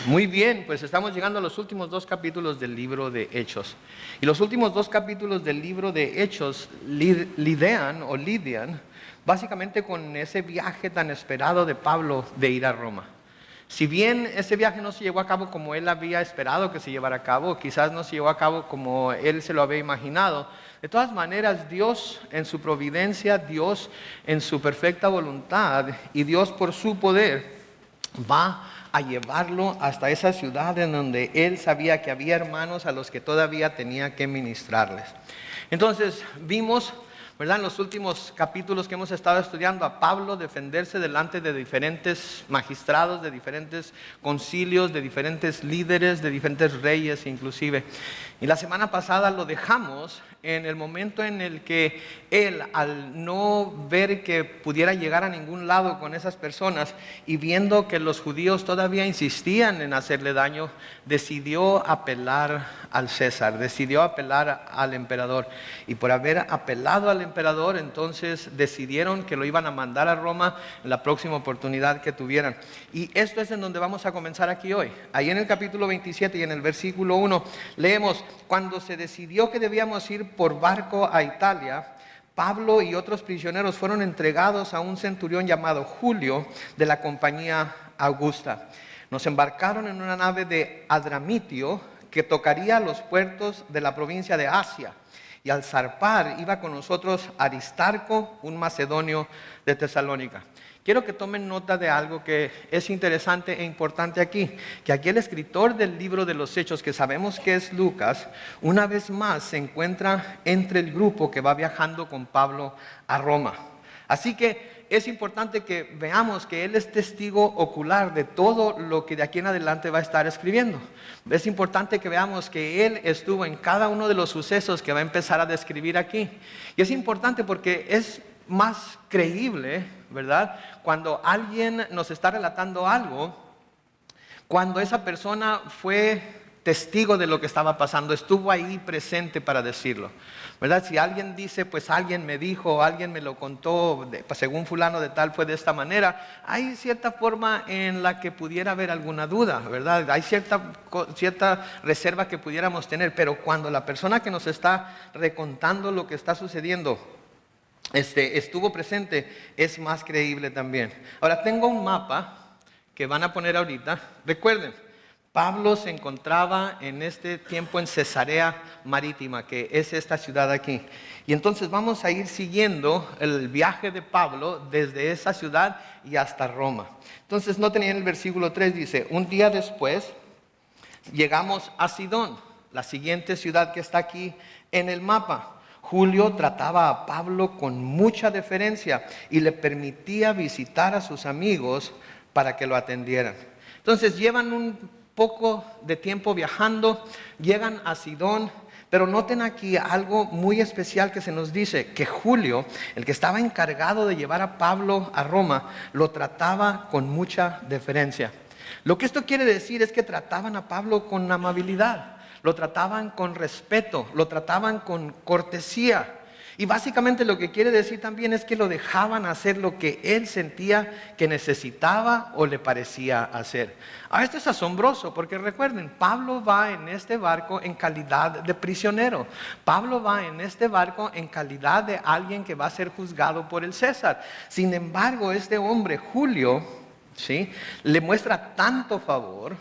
Muy bien, pues estamos llegando a los últimos dos capítulos del libro de Hechos. Y los últimos dos capítulos del libro de Hechos lidian básicamente con ese viaje tan esperado de Pablo de ir a Roma. Si bien ese viaje no se llevó a cabo como él había esperado que se llevara a cabo, quizás no se llevó a cabo como él se lo había imaginado, de todas maneras Dios en su providencia, Dios en su perfecta voluntad y Dios por su poder va a llevarlo hasta esa ciudad en donde él sabía que había hermanos a los que todavía tenía que ministrarles. Entonces vimos, ¿verdad?, en los últimos capítulos que hemos estado estudiando a Pablo defenderse delante de diferentes magistrados, de diferentes concilios, de diferentes líderes, de diferentes reyes inclusive. Y la semana pasada lo dejamos en el momento en el que él, al no ver que pudiera llegar a ningún lado con esas personas y viendo que los judíos todavía insistían en hacerle daño, decidió apelar al César, decidió apelar al emperador. Y por haber apelado al emperador, entonces decidieron que lo iban a mandar a Roma en la próxima oportunidad que tuvieran. Y esto es en donde vamos a comenzar aquí hoy. Ahí en el capítulo 27 y en el versículo 1 leemos: cuando se decidió que debíamos ir por barco a Italia, Pablo y otros prisioneros fueron entregados a un centurión llamado Julio de la compañía Augusta. Nos embarcaron en una nave de Adramitio que tocaría los puertos de la provincia de Asia. Y al zarpar iba con nosotros Aristarco, un macedonio de Tesalónica. Quiero que tomen nota de algo que es interesante e importante aquí, que aquí el escritor del libro de los Hechos, que sabemos que es Lucas, una vez más se encuentra entre el grupo que va viajando con Pablo a Roma. Así que es importante que veamos que él es testigo ocular de todo lo que de aquí en adelante va a estar escribiendo. Es importante que veamos que él estuvo en cada uno de los sucesos que va a empezar a describir aquí. Y es importante porque es más creíble, ¿verdad?, cuando alguien nos está relatando algo, cuando esa persona fue testigo de lo que estaba pasando, estuvo ahí presente para decirlo, ¿verdad? Si alguien dice, pues alguien me dijo, alguien me lo contó, según fulano de tal fue de esta manera, hay cierta forma en la que pudiera haber alguna duda, ¿verdad? Hay cierta reserva que pudiéramos tener, pero cuando la persona que nos está recontando lo que está sucediendo estuvo presente, es más creíble también. Ahora tengo un mapa que van a poner ahorita. Recuerden, Pablo se encontraba en este tiempo en Cesarea Marítima, que es esta ciudad aquí. Y entonces vamos a ir siguiendo el viaje de Pablo desde esa ciudad y hasta Roma. Entonces noten en el versículo 3 dice: un día después llegamos a Sidón, la siguiente ciudad que está aquí en el mapa. Julio trataba a Pablo con mucha deferencia y le permitía visitar a sus amigos para que lo atendieran. Entonces llevan un poco de tiempo viajando, llegan a Sidón, pero noten aquí algo muy especial que se nos dice, que Julio, el que estaba encargado de llevar a Pablo a Roma, lo trataba con mucha deferencia. Lo que esto quiere decir es que trataban a Pablo con amabilidad, lo trataban con respeto, lo trataban con cortesía. Y básicamente lo que quiere decir también es que lo dejaban hacer lo que él sentía que necesitaba o le parecía hacer. Esto es asombroso porque recuerden, Pablo va en este barco en calidad de prisionero. Pablo va en este barco en calidad de alguien que va a ser juzgado por el César. Sin embargo, este hombre, Julio, ¿sí?, le muestra tanto favor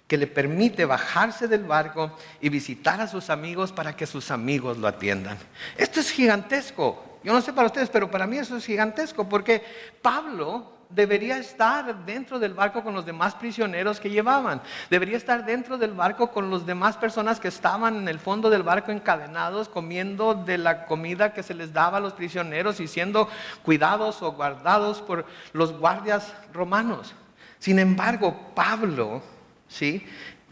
que le permite bajarse del barco y visitar a sus amigos para que sus amigos lo atiendan. Esto es gigantesco. Yo no sé para ustedes, pero para mí eso es gigantesco, porque Pablo debería estar dentro del barco con los demás prisioneros que llevaban. Debería estar dentro del barco con las demás personas que estaban en el fondo del barco encadenados, comiendo de la comida que se les daba a los prisioneros y siendo cuidados o guardados por los guardias romanos. Sin embargo, Pablo, ¿sí?,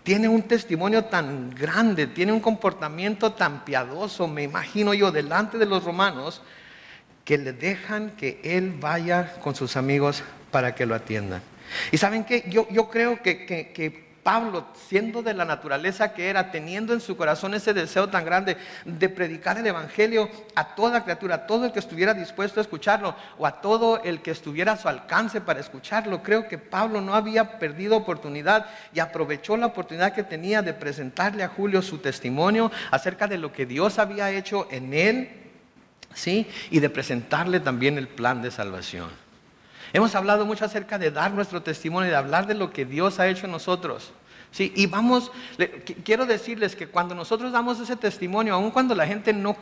tiene un testimonio tan grande, tiene un comportamiento tan piadoso, me imagino yo, delante de los romanos, que le dejan que él vaya con sus amigos para que lo atiendan. Y ¿saben qué? Yo creo que Pablo, siendo de la naturaleza que era, teniendo en su corazón ese deseo tan grande de predicar el evangelio a toda criatura, a todo el que estuviera dispuesto a escucharlo, o a todo el que estuviera a su alcance para escucharlo, creo que Pablo no había perdido oportunidad y aprovechó la oportunidad que tenía de presentarle a Julio su testimonio acerca de lo que Dios había hecho en él, ¿sí? Y de presentarle también el plan de salvación. Hemos hablado mucho acerca de dar nuestro testimonio, de hablar de lo que Dios ha hecho en nosotros. Sí, y quiero decirles que cuando nosotros damos ese testimonio, aun cuando la gente no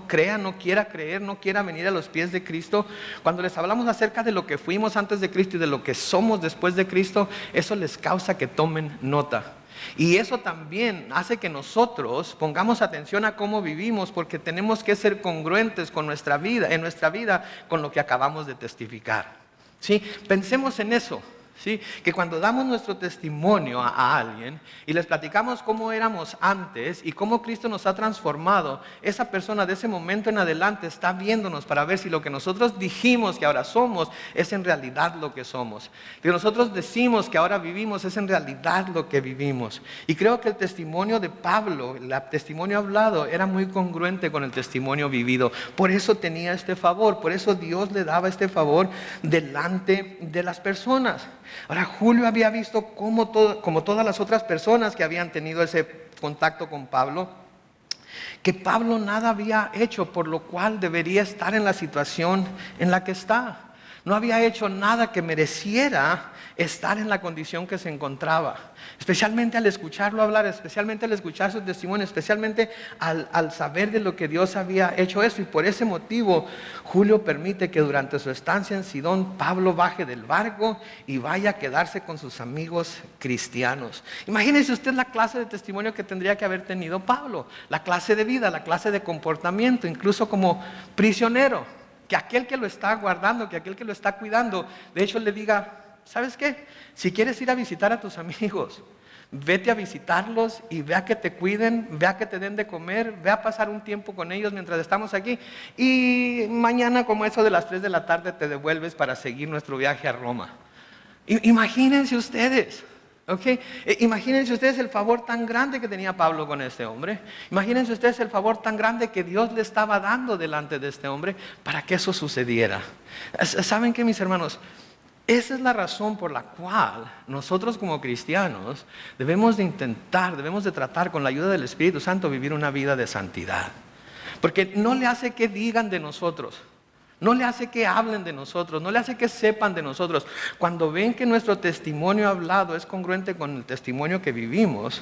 crea, no quiera creer, no quiera venir a los pies de Cristo, cuando les hablamos acerca de lo que fuimos antes de Cristo y de lo que somos después de Cristo, eso les causa que tomen nota. Y eso también hace que nosotros pongamos atención a cómo vivimos, porque tenemos que ser congruentes con nuestra vida, en nuestra vida, con lo que acabamos de testificar. ¿Sí? Pensemos en eso, ¿sí? Que cuando damos nuestro testimonio a alguien y les platicamos cómo éramos antes y cómo Cristo nos ha transformado, esa persona de ese momento en adelante está viéndonos para ver si lo que nosotros dijimos que ahora somos es en realidad lo que somos. Lo que nosotros decimos que ahora vivimos es en realidad lo que vivimos. Y creo que el testimonio de Pablo, el testimonio hablado, era muy congruente con el testimonio vivido. Por eso tenía este favor, por eso Dios le daba este favor delante de las personas. Ahora, Julio había visto como todas las otras personas que habían tenido ese contacto con Pablo, que Pablo nada había hecho, por lo cual debería estar en la situación en la que está. No había hecho nada que mereciera estar en la condición que se encontraba. Especialmente al escucharlo hablar, especialmente al escuchar su testimonio, especialmente al saber de lo que Dios había hecho eso. Y por ese motivo, Julio permite que durante su estancia en Sidón, Pablo baje del barco y vaya a quedarse con sus amigos cristianos. Imagínese usted la clase de testimonio que tendría que haber tenido Pablo, la clase de vida, la clase de comportamiento, incluso como prisionero. Que aquel que lo está guardando, que aquel que lo está cuidando, de hecho le diga, ¿sabes qué? Si quieres ir a visitar a tus amigos, vete a visitarlos y ve a que te cuiden, ve a que te den de comer, ve a pasar un tiempo con ellos mientras estamos aquí. Y mañana, como eso de las 3 de la tarde, te devuelves para seguir nuestro viaje a Roma. Imagínense ustedes. Okay. Imagínense ustedes el favor tan grande que tenía Pablo con este hombre. Imagínense ustedes el favor tan grande que Dios le estaba dando delante de este hombre para que eso sucediera. ¿Saben qué, mis hermanos? Esa es la razón por la cual nosotros como cristianos debemos de tratar con la ayuda del Espíritu Santo vivir una vida de santidad. Porque no le hace que digan de nosotros. No le hace que hablen de nosotros, no le hace que sepan de nosotros. Cuando ven que nuestro testimonio hablado es congruente con el testimonio que vivimos,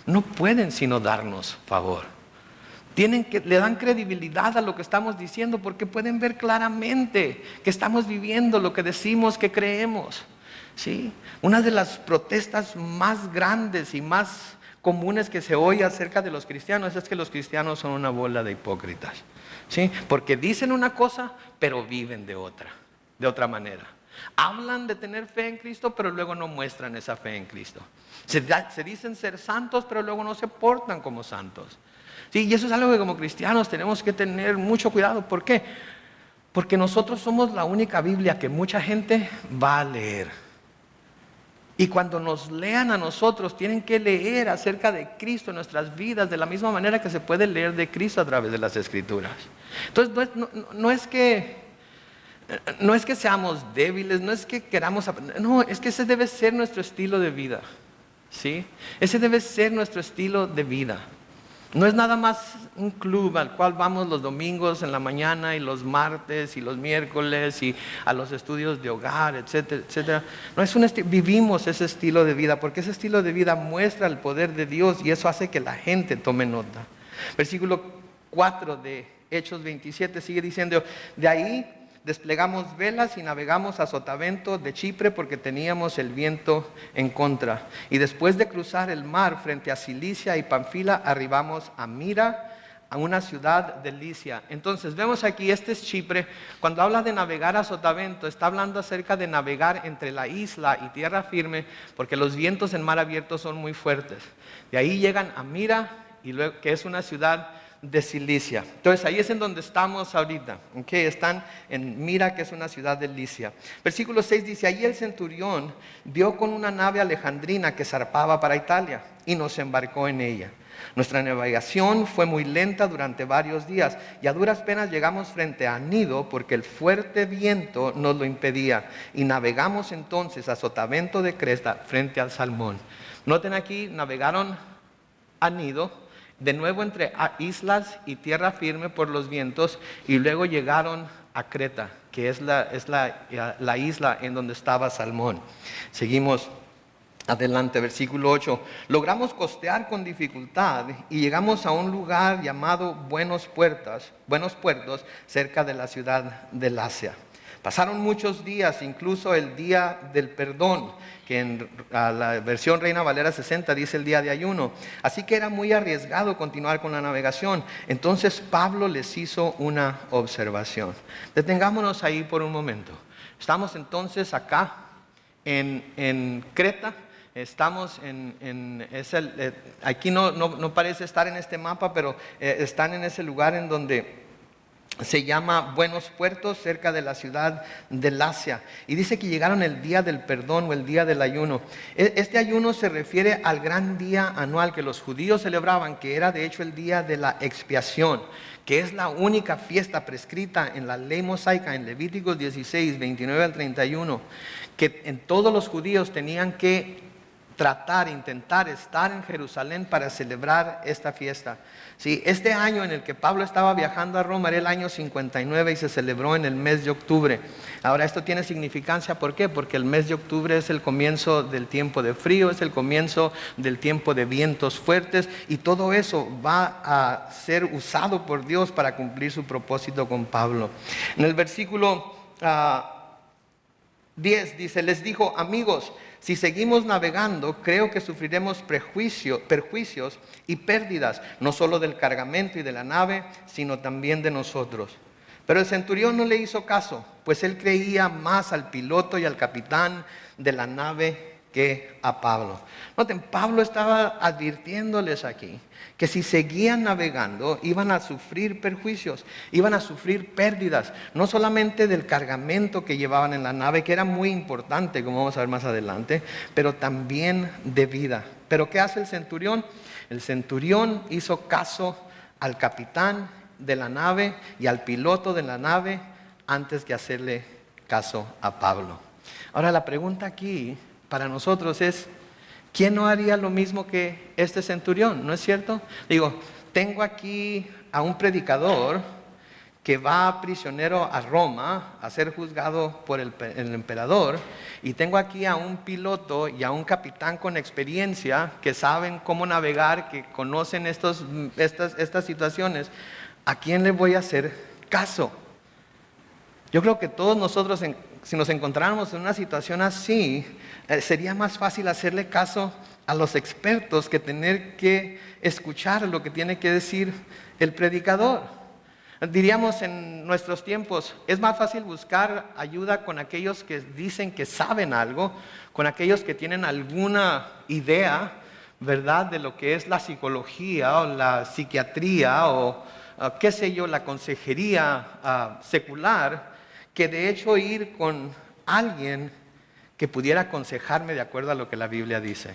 no pueden sino darnos favor. Le dan credibilidad a lo que estamos diciendo porque pueden ver claramente que estamos viviendo lo que decimos que creemos. ¿Sí? Una de las protestas más grandes y más comunes que se oye acerca de los cristianos es que los cristianos son una bola de hipócritas. ¿Sí? Porque dicen una cosa, pero viven de otra manera. Hablan de tener fe en Cristo, pero luego no muestran esa fe en Cristo. Se dicen ser santos, pero luego no se portan como santos. ¿Sí? Y eso es algo que como cristianos tenemos que tener mucho cuidado. ¿Por qué? Porque nosotros somos la única Biblia que mucha gente va a leer. Y cuando nos lean a nosotros, tienen que leer acerca de Cristo en nuestras vidas de la misma manera que se puede leer de Cristo a través de las Escrituras. Entonces, no es que seamos débiles, no es que queramos aprender, no, es que ese debe ser nuestro estilo de vida. ¿Sí? Ese debe ser nuestro estilo de vida. No es nada más un club al cual vamos los domingos en la mañana y los martes y los miércoles y a los estudios de hogar, etcétera, etcétera. No es vivimos ese estilo de vida porque ese estilo de vida muestra el poder de Dios y eso hace que la gente tome nota. Versículo 4 de Hechos 27 sigue diciendo, de ahí desplegamos velas y navegamos a Sotavento de Chipre porque teníamos el viento en contra. Y después de cruzar el mar frente a Cilicia y Panfila, arribamos a Mira, a una ciudad de Licia. Entonces vemos aquí, este es Chipre. Cuando habla de navegar a Sotavento, está hablando acerca de navegar entre la isla y tierra firme, porque los vientos en mar abierto son muy fuertes. De ahí llegan a Mira, y luego, que es una ciudad de Cilicia. Entonces ahí es en donde estamos ahorita, ¿okay? Están en Mira, que es una ciudad de Licia. Versículo 6 dice: allí el centurión vio con una nave alejandrina que zarpaba para Italia y nos embarcó en ella. Nuestra navegación fue muy lenta durante varios días y a duras penas llegamos frente a Gnido porque el fuerte viento nos lo impedía, y navegamos entonces a Sotavento de Creta frente al Salmón. Noten aquí, navegaron a Gnido, de nuevo entre islas y tierra firme por los vientos, y luego llegaron a Creta, que es la isla en donde estaba Salmón. Seguimos adelante, versículo 8. Logramos costear con dificultad y llegamos a un lugar llamado Buenos Puertos, cerca de la ciudad de Lasea. Pasaron muchos días, incluso el día del perdón, que en la versión Reina Valera 60 dice el día de ayuno. Así que era muy arriesgado continuar con la navegación. Entonces Pablo les hizo una observación. Detengámonos ahí por un momento. Estamos entonces acá en Creta. Estamos aquí no parece estar en este mapa, pero están en ese lugar en donde se llama Buenos Puertos, cerca de la ciudad de Lasea. Y dice que llegaron el día del perdón o el día del ayuno. Este ayuno se refiere al gran día anual que los judíos celebraban, que era de hecho el día de la expiación, que es la única fiesta prescrita en la ley mosaica en Levíticos 16, 29 al 31, que en todos los judíos tenían que intentar estar en Jerusalén para celebrar esta fiesta. Sí, este año en el que Pablo estaba viajando a Roma era el año 59 y se celebró en el mes de octubre. Ahora, esto tiene significancia, ¿por qué? Porque el mes de octubre es el comienzo del tiempo de frío, es el comienzo del tiempo de vientos fuertes, y todo eso va a ser usado por Dios para cumplir su propósito con Pablo. En el versículo 10 dice: les dijo: amigos, si seguimos navegando, creo que sufriremos perjuicios y pérdidas, no solo del cargamento y de la nave, sino también de nosotros. Pero el centurión no le hizo caso, pues él creía más al piloto y al capitán de la nave que a Pablo. Noten, Pablo estaba advirtiéndoles aquí que si seguían navegando iban a sufrir perjuicios, iban a sufrir pérdidas, no solamente del cargamento que llevaban en la nave, que era muy importante, como vamos a ver más adelante, pero también de vida. ¿Pero qué hace el centurión? El centurión hizo caso al capitán de la nave y al piloto de la nave antes que hacerle caso a Pablo. Ahora, la pregunta aquí para nosotros es: ¿quién no haría lo mismo que este centurión? ¿No es cierto? Digo, tengo aquí a un predicador que va prisionero a Roma a ser juzgado por el emperador, y tengo aquí a un piloto y a un capitán con experiencia que saben cómo navegar, que conocen estas situaciones. ¿A quién le voy a hacer caso? Yo creo que todos nosotros, si nos encontráramos en una situación así, sería más fácil hacerle caso a los expertos que tener que escuchar lo que tiene que decir el predicador. Diríamos en nuestros tiempos, es más fácil buscar ayuda con aquellos que dicen que saben algo, con aquellos que tienen alguna idea, ¿verdad?, de lo que es la psicología o la psiquiatría o qué sé yo, la consejería secular, que de hecho ir con alguien que pudiera aconsejarme de acuerdo a lo que la Biblia dice.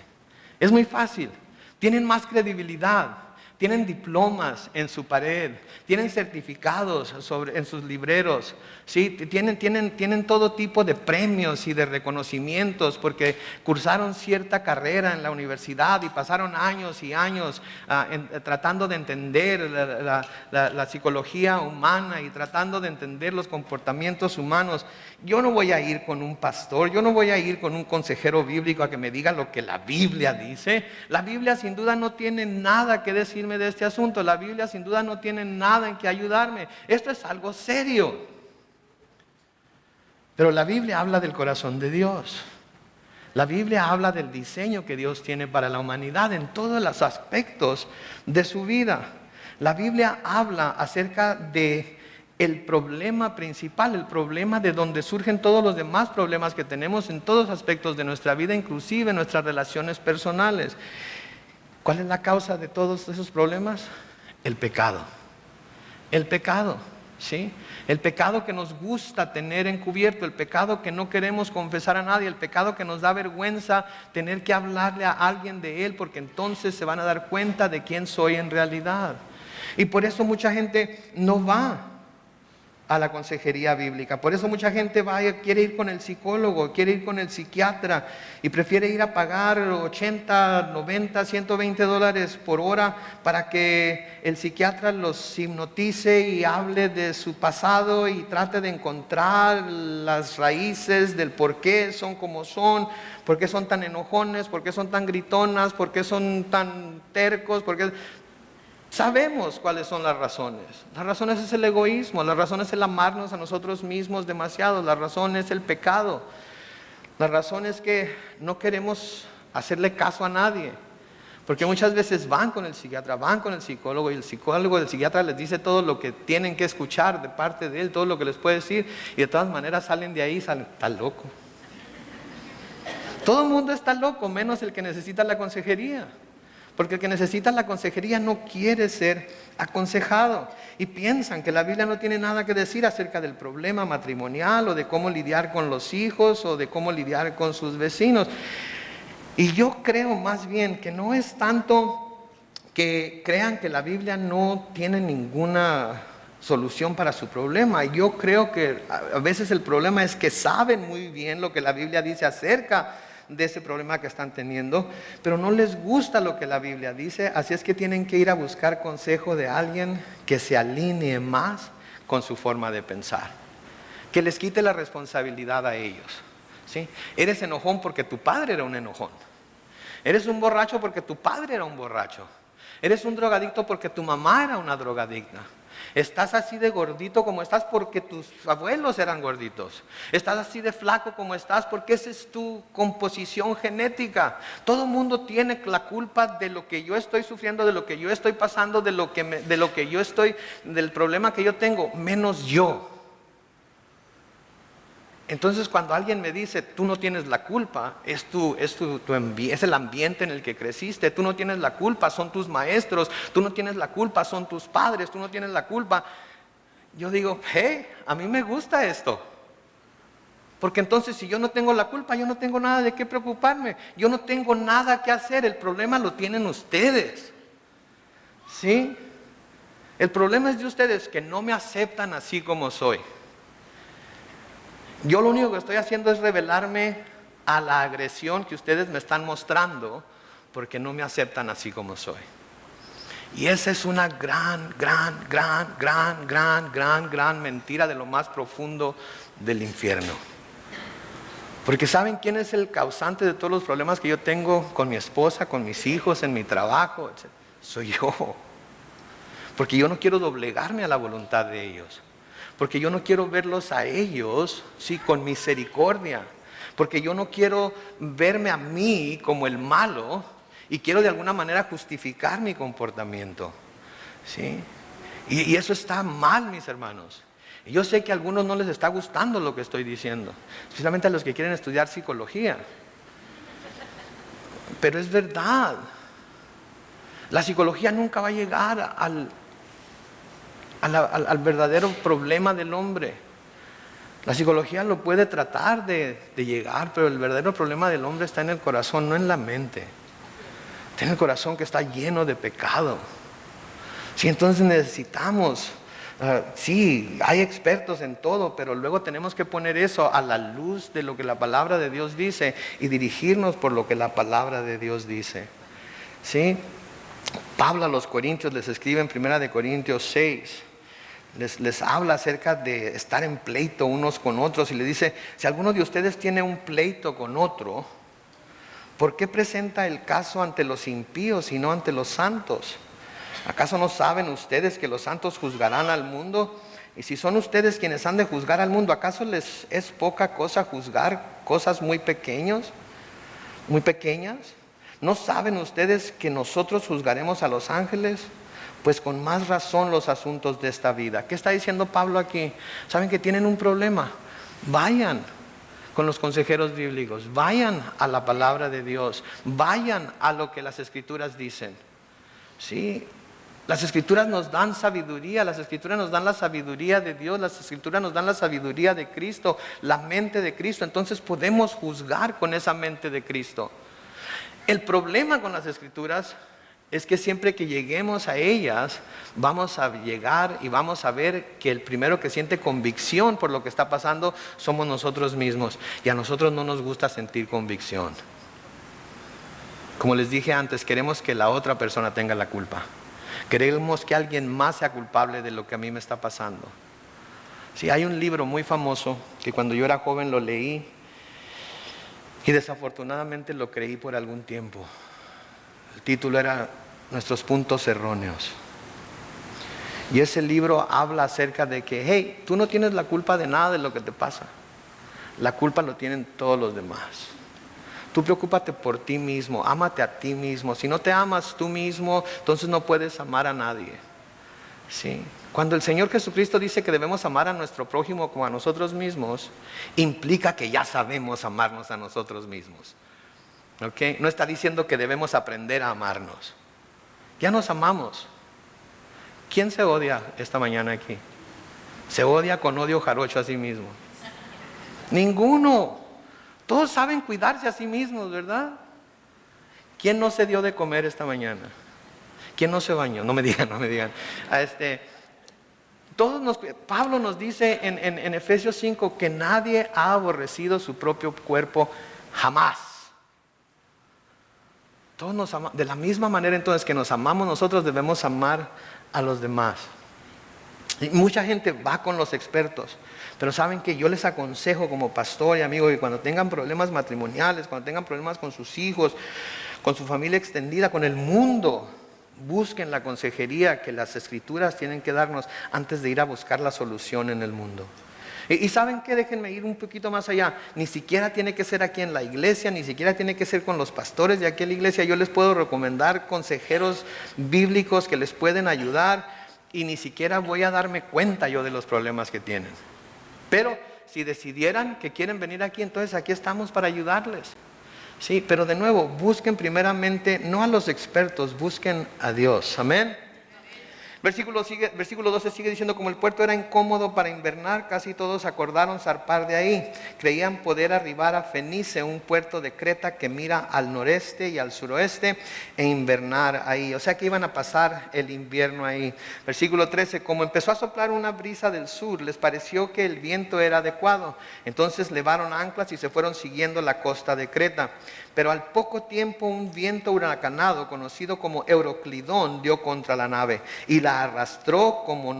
Es muy fácil, tienen más credibilidad, tienen diplomas en su pared, tienen certificados en sus libreros, ¿sí? tienen todo tipo de premios y de reconocimientos porque cursaron cierta carrera en la universidad y pasaron años y años tratando de entender la psicología humana y tratando de entender los comportamientos humanos. Yo no voy a ir con un pastor, yo no voy a ir con un consejero bíblico a que me diga lo que la Biblia dice. La Biblia sin duda no tiene nada que decirme de este asunto. La Biblia sin duda no tiene nada en que ayudarme. Esto es algo serio. Pero la Biblia habla del corazón de Dios. La Biblia habla del diseño que Dios tiene para la humanidad en todos los aspectos de su vida. La Biblia habla acerca de el problema principal, el problema de donde surgen todos los demás problemas que tenemos en todos los aspectos de nuestra vida, inclusive nuestras relaciones personales. ¿Cuál es la causa de todos esos problemas? El pecado. El pecado, ¿sí? El pecado que nos gusta tener encubierto, el pecado que no queremos confesar a nadie, el pecado que nos da vergüenza tener que hablarle a alguien de él, porque entonces se van a dar cuenta de quién soy en realidad. Y por eso mucha gente no va a la consejería bíblica. Por eso mucha gente quiere ir con el psicólogo, quiere ir con el psiquiatra y prefiere ir a pagar 80, 90, 120 dólares por hora para que el psiquiatra los hipnotice y hable de su pasado y trate de encontrar las raíces del por qué son como son, por qué son tan enojones, por qué son tan gritonas, por qué son tan tercos, por qué... Sabemos cuáles son las razones. La razón es el egoísmo, la razón es el amarnos a nosotros mismos demasiado, la razón es el pecado, la razón es que no queremos hacerle caso a nadie, porque muchas veces van con el psiquiatra, van con el psicólogo y el psicólogo, el psiquiatra les dice todo lo que tienen que escuchar de parte de él, todo lo que les puede decir, y de todas maneras salen de ahí y salen, está loco. Todo el mundo está loco, menos el que necesita la consejería. Porque el que necesita la consejería no quiere ser aconsejado. Y piensan que la Biblia no tiene nada que decir acerca del problema matrimonial o de cómo lidiar con los hijos o de cómo lidiar con sus vecinos. Y yo creo más bien que no es tanto que crean que la Biblia no tiene ninguna solución para su problema. Yo creo que a veces el problema es que saben muy bien lo que la Biblia dice acerca de ese problema que están teniendo, pero no les gusta lo que la Biblia dice, así es que tienen que ir a buscar consejo de alguien que se alinee más con su forma de pensar, que les quite la responsabilidad a ellos, ¿sí? Eres enojón porque tu padre era un enojón, eres un borracho porque tu padre era un borracho, eres un drogadicto porque tu mamá era una drogadicta. Estás así de gordito como estás porque tus abuelos eran gorditos. Estás así de flaco como estás porque esa es tu composición genética. Todo el mundo tiene la culpa de lo que yo estoy sufriendo, de lo que yo estoy pasando, del problema que yo tengo, menos yo. Entonces cuando alguien me dice, tú no tienes la culpa, es el ambiente en el que creciste, tú no tienes la culpa, son tus maestros, tú no tienes la culpa, son tus padres, tú no tienes la culpa. Yo digo, hey, a mí me gusta esto. Porque entonces si yo no tengo la culpa, yo no tengo nada de qué preocuparme, yo no tengo nada que hacer, el problema lo tienen ustedes. ¿Sí? El problema es de ustedes que no me aceptan así como soy. Yo lo único que estoy haciendo es revelarme a la agresión que ustedes me están mostrando porque no me aceptan así como soy. Y esa es una gran mentira de lo más profundo del infierno. Porque ¿saben quién es el causante de todos los problemas que yo tengo con mi esposa, con mis hijos, en mi trabajo, etc.? Soy yo. Porque yo no quiero doblegarme a la voluntad de ellos. Porque yo no quiero verlos a ellos, sí, con misericordia. Porque yo no quiero verme a mí como el malo y quiero de alguna manera justificar mi comportamiento, ¿sí? Y eso está mal, mis hermanos. Y yo sé que a algunos no les está gustando lo que estoy diciendo, especialmente a los que quieren estudiar psicología. Pero es verdad. La psicología nunca va a llegar al verdadero problema del hombre. La psicología lo puede tratar de llegar, pero el verdadero problema del hombre está en el corazón, no en la mente. Está en el corazón que está lleno de pecado. Sí, entonces necesitamos, sí, hay expertos en todo, pero luego tenemos que poner eso a la luz de lo que la palabra de Dios dice y dirigirnos por lo que la palabra de Dios dice. ¿Sí? Pablo a los Corintios les escribe en 1 Corintios 6, les habla acerca de estar en pleito unos con otros y le dice, si alguno de ustedes tiene un pleito con otro, ¿por qué presenta el caso ante los impíos y no ante los santos? ¿Acaso no saben ustedes que los santos juzgarán al mundo? Y si son ustedes quienes han de juzgar al mundo, ¿acaso les es poca cosa juzgar cosas muy pequeñas? ¿No saben ustedes que nosotros juzgaremos a los ángeles? Pues con más razón los asuntos de esta vida. ¿Qué está diciendo Pablo aquí? ¿Saben que tienen un problema? Vayan con los consejeros bíblicos, vayan a la palabra de Dios, vayan a lo que las escrituras dicen. ¿Sí? Las Escrituras nos dan sabiduría, las Escrituras nos dan la sabiduría de Dios, las Escrituras nos dan la sabiduría de Cristo, la mente de Cristo. Entonces podemos juzgar con esa mente de Cristo. El problema con las Escrituras es que siempre que lleguemos a ellas, vamos a llegar y vamos a ver que el primero que siente convicción por lo que está pasando somos nosotros mismos. Y a nosotros no nos gusta sentir convicción. Como les dije antes, queremos que la otra persona tenga la culpa. Queremos que alguien más sea culpable de lo que a mí me está pasando. Sí, hay un libro muy famoso que cuando yo era joven lo leí y desafortunadamente lo creí por algún tiempo. El título era Nuestros puntos erróneos. Y ese libro habla acerca de que, hey, tú no tienes la culpa de nada de lo que te pasa. La culpa lo tienen todos los demás. Tú preocúpate por ti mismo, ámate a ti mismo. Si no te amas tú mismo, entonces no puedes amar a nadie. ¿Sí? Cuando el Señor Jesucristo dice que debemos amar a nuestro prójimo como a nosotros mismos, implica que ya sabemos amarnos a nosotros mismos. ¿Okay? No está diciendo que debemos aprender a amarnos. Ya nos amamos. ¿Quién se odia esta mañana aquí? Se odia con odio jarocho a sí mismo. Ninguno. Todos saben cuidarse a sí mismos, ¿verdad? ¿Quién no se dio de comer esta mañana? ¿Quién no se bañó? No me digan. Pablo nos dice en Efesios 5 que nadie ha aborrecido su propio cuerpo jamás. Todos nos amamos. De la misma manera entonces que nos amamos nosotros, debemos amar a los demás. Y mucha gente va con los expertos, pero saben que yo les aconsejo como pastor y amigo que cuando tengan problemas matrimoniales, cuando tengan problemas con sus hijos, con su familia extendida, con el mundo, busquen la consejería que las Escrituras tienen que darnos antes de ir a buscar la solución en el mundo. Y ¿saben qué? Déjenme ir un poquito más allá. Ni siquiera tiene que ser aquí en la iglesia, ni siquiera tiene que ser con los pastores de aquí en la iglesia. Yo les puedo recomendar consejeros bíblicos que les pueden ayudar y ni siquiera voy a darme cuenta yo de los problemas que tienen. Pero si decidieran que quieren venir aquí, entonces aquí estamos para ayudarles. Sí, pero de nuevo, busquen primeramente no a los expertos, busquen a Dios. Amén. Versículo 12 sigue diciendo, como el puerto era incómodo para invernar, casi todos acordaron zarpar de ahí. Creían poder arribar a Fenice, un puerto de Creta que mira al noreste y al suroeste, e invernar ahí. O sea que iban a pasar el invierno ahí. Versículo 13, como empezó a soplar una brisa del sur, les pareció que el viento era adecuado. Entonces levaron anclas y se fueron siguiendo la costa de Creta. Pero al poco tiempo un viento huracanado, conocido como Euroclidón, dio contra la nave y la arrastró. Como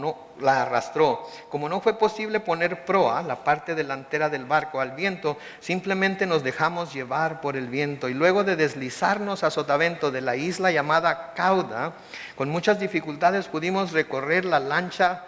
no fue posible poner proa, la parte delantera del barco, al viento, simplemente nos dejamos llevar por el viento. Y luego de deslizarnos a sotavento de la isla llamada Cauda, con muchas dificultades pudimos recoger la lancha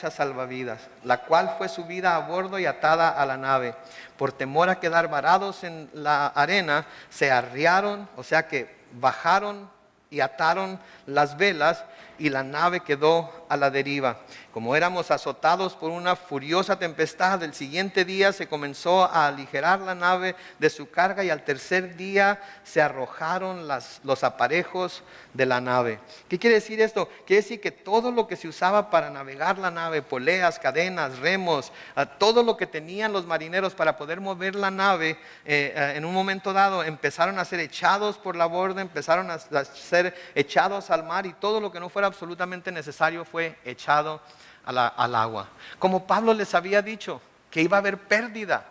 salvavidas, la cual fue subida a bordo y atada a la nave. Por temor a quedar varados en la arena, se arriaron, o sea que bajaron y ataron las velas y la nave quedó a la deriva. Como éramos azotados por una furiosa tempestad, el siguiente día se comenzó a aligerar la nave de su carga y al tercer día se arrojaron los aparejos de la nave. ¿Qué quiere decir esto? Quiere decir que todo lo que se usaba para navegar la nave, poleas, cadenas, remos, todo lo que tenían los marineros para poder mover la nave, en un momento dado empezaron a ser echados por la borda, empezaron a ser echados al mar y todo lo que no fuera absolutamente necesario fue echado al agua. Como Pablo les había dicho, que iba a haber pérdida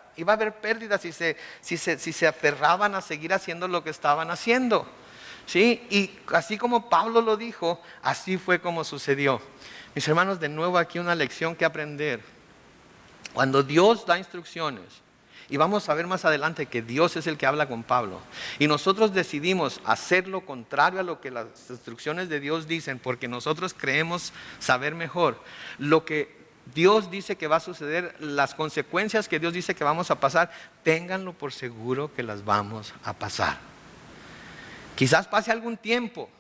si se aferraban a seguir haciendo lo que estaban haciendo. ¿Sí? Y así como Pablo lo dijo, así fue como sucedió. Mis hermanos, de nuevo aquí una lección que aprender. Cuando Dios da instrucciones, y vamos a ver más adelante que Dios es el que habla con Pablo, y nosotros decidimos hacer lo contrario a lo que las instrucciones de Dios dicen, porque nosotros creemos saber mejor lo que Dios dice que va a suceder, las consecuencias que Dios dice que vamos a pasar, ténganlo por seguro que las vamos a pasar. Quizás pase algún tiempo,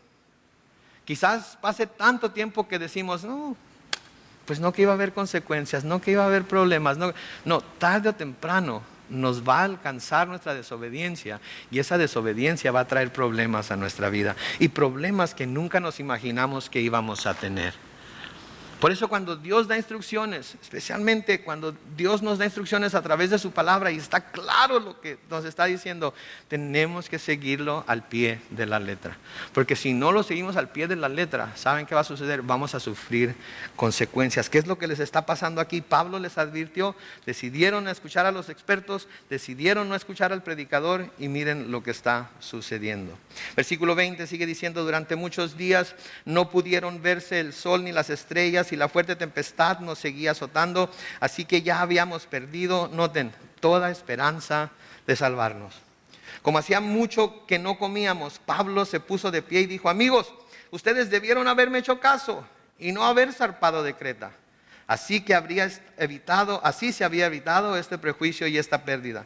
quizás pase tanto tiempo que decimos, no, pues no que iba a haber consecuencias, no que iba a haber problemas, no, tarde o temprano nos va a alcanzar nuestra desobediencia y esa desobediencia va a traer problemas a nuestra vida y problemas que nunca nos imaginamos que íbamos a tener. Por eso cuando Dios da instrucciones, especialmente cuando Dios nos da instrucciones a través de su palabra y está claro lo que nos está diciendo, tenemos que seguirlo al pie de la letra. Porque si no lo seguimos al pie de la letra, ¿saben qué va a suceder? Vamos a sufrir consecuencias. ¿Qué es lo que les está pasando aquí? Pablo les advirtió, decidieron escuchar a los expertos, decidieron no escuchar al predicador y miren lo que está sucediendo. Versículo 20 sigue diciendo, durante muchos días no pudieron verse el sol ni las estrellas y la fuerte tempestad nos seguía azotando, así que ya habíamos perdido, noten, toda esperanza de salvarnos. Como hacía mucho que no comíamos, Pablo se puso de pie y dijo, amigos, ustedes debieron haberme hecho caso y no haber zarpado de Creta. Así se había evitado este prejuicio y esta pérdida.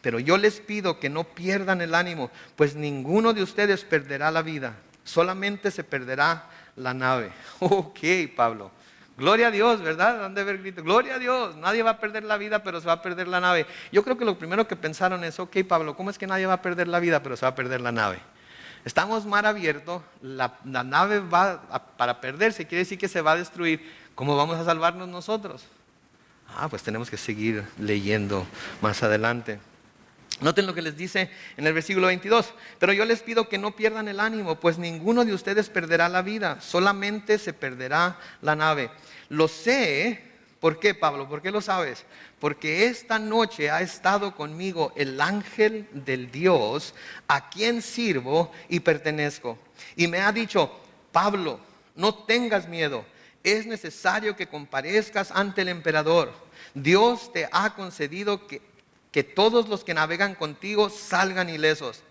Pero yo les pido que no pierdan el ánimo, pues ninguno de ustedes perderá la vida, solamente se perderá la nave. Ok, Pablo. Gloria a Dios, ¿verdad? Han de haber gritado, gloria a Dios, nadie va a perder la vida, pero se va a perder la nave. Yo creo que lo primero que pensaron es, ok, Pablo, ¿cómo es que nadie va a perder la vida, pero se va a perder la nave? Estamos mar abierto, la nave para perderse, quiere decir que se va a destruir. ¿Cómo vamos a salvarnos nosotros? Pues tenemos que seguir leyendo más adelante. Noten lo que les dice en el versículo 22. Pero yo les pido que no pierdan el ánimo, pues ninguno de ustedes perderá la vida, solamente se perderá la nave. Lo sé. ¿Por qué, Pablo? ¿Por qué lo sabes? Porque esta noche ha estado conmigo el ángel del Dios a quien sirvo y pertenezco. Y me ha dicho, Pablo, no tengas miedo. Es necesario que comparezcas ante el emperador. Dios te ha concedido que todos los que navegan contigo salgan ilesos.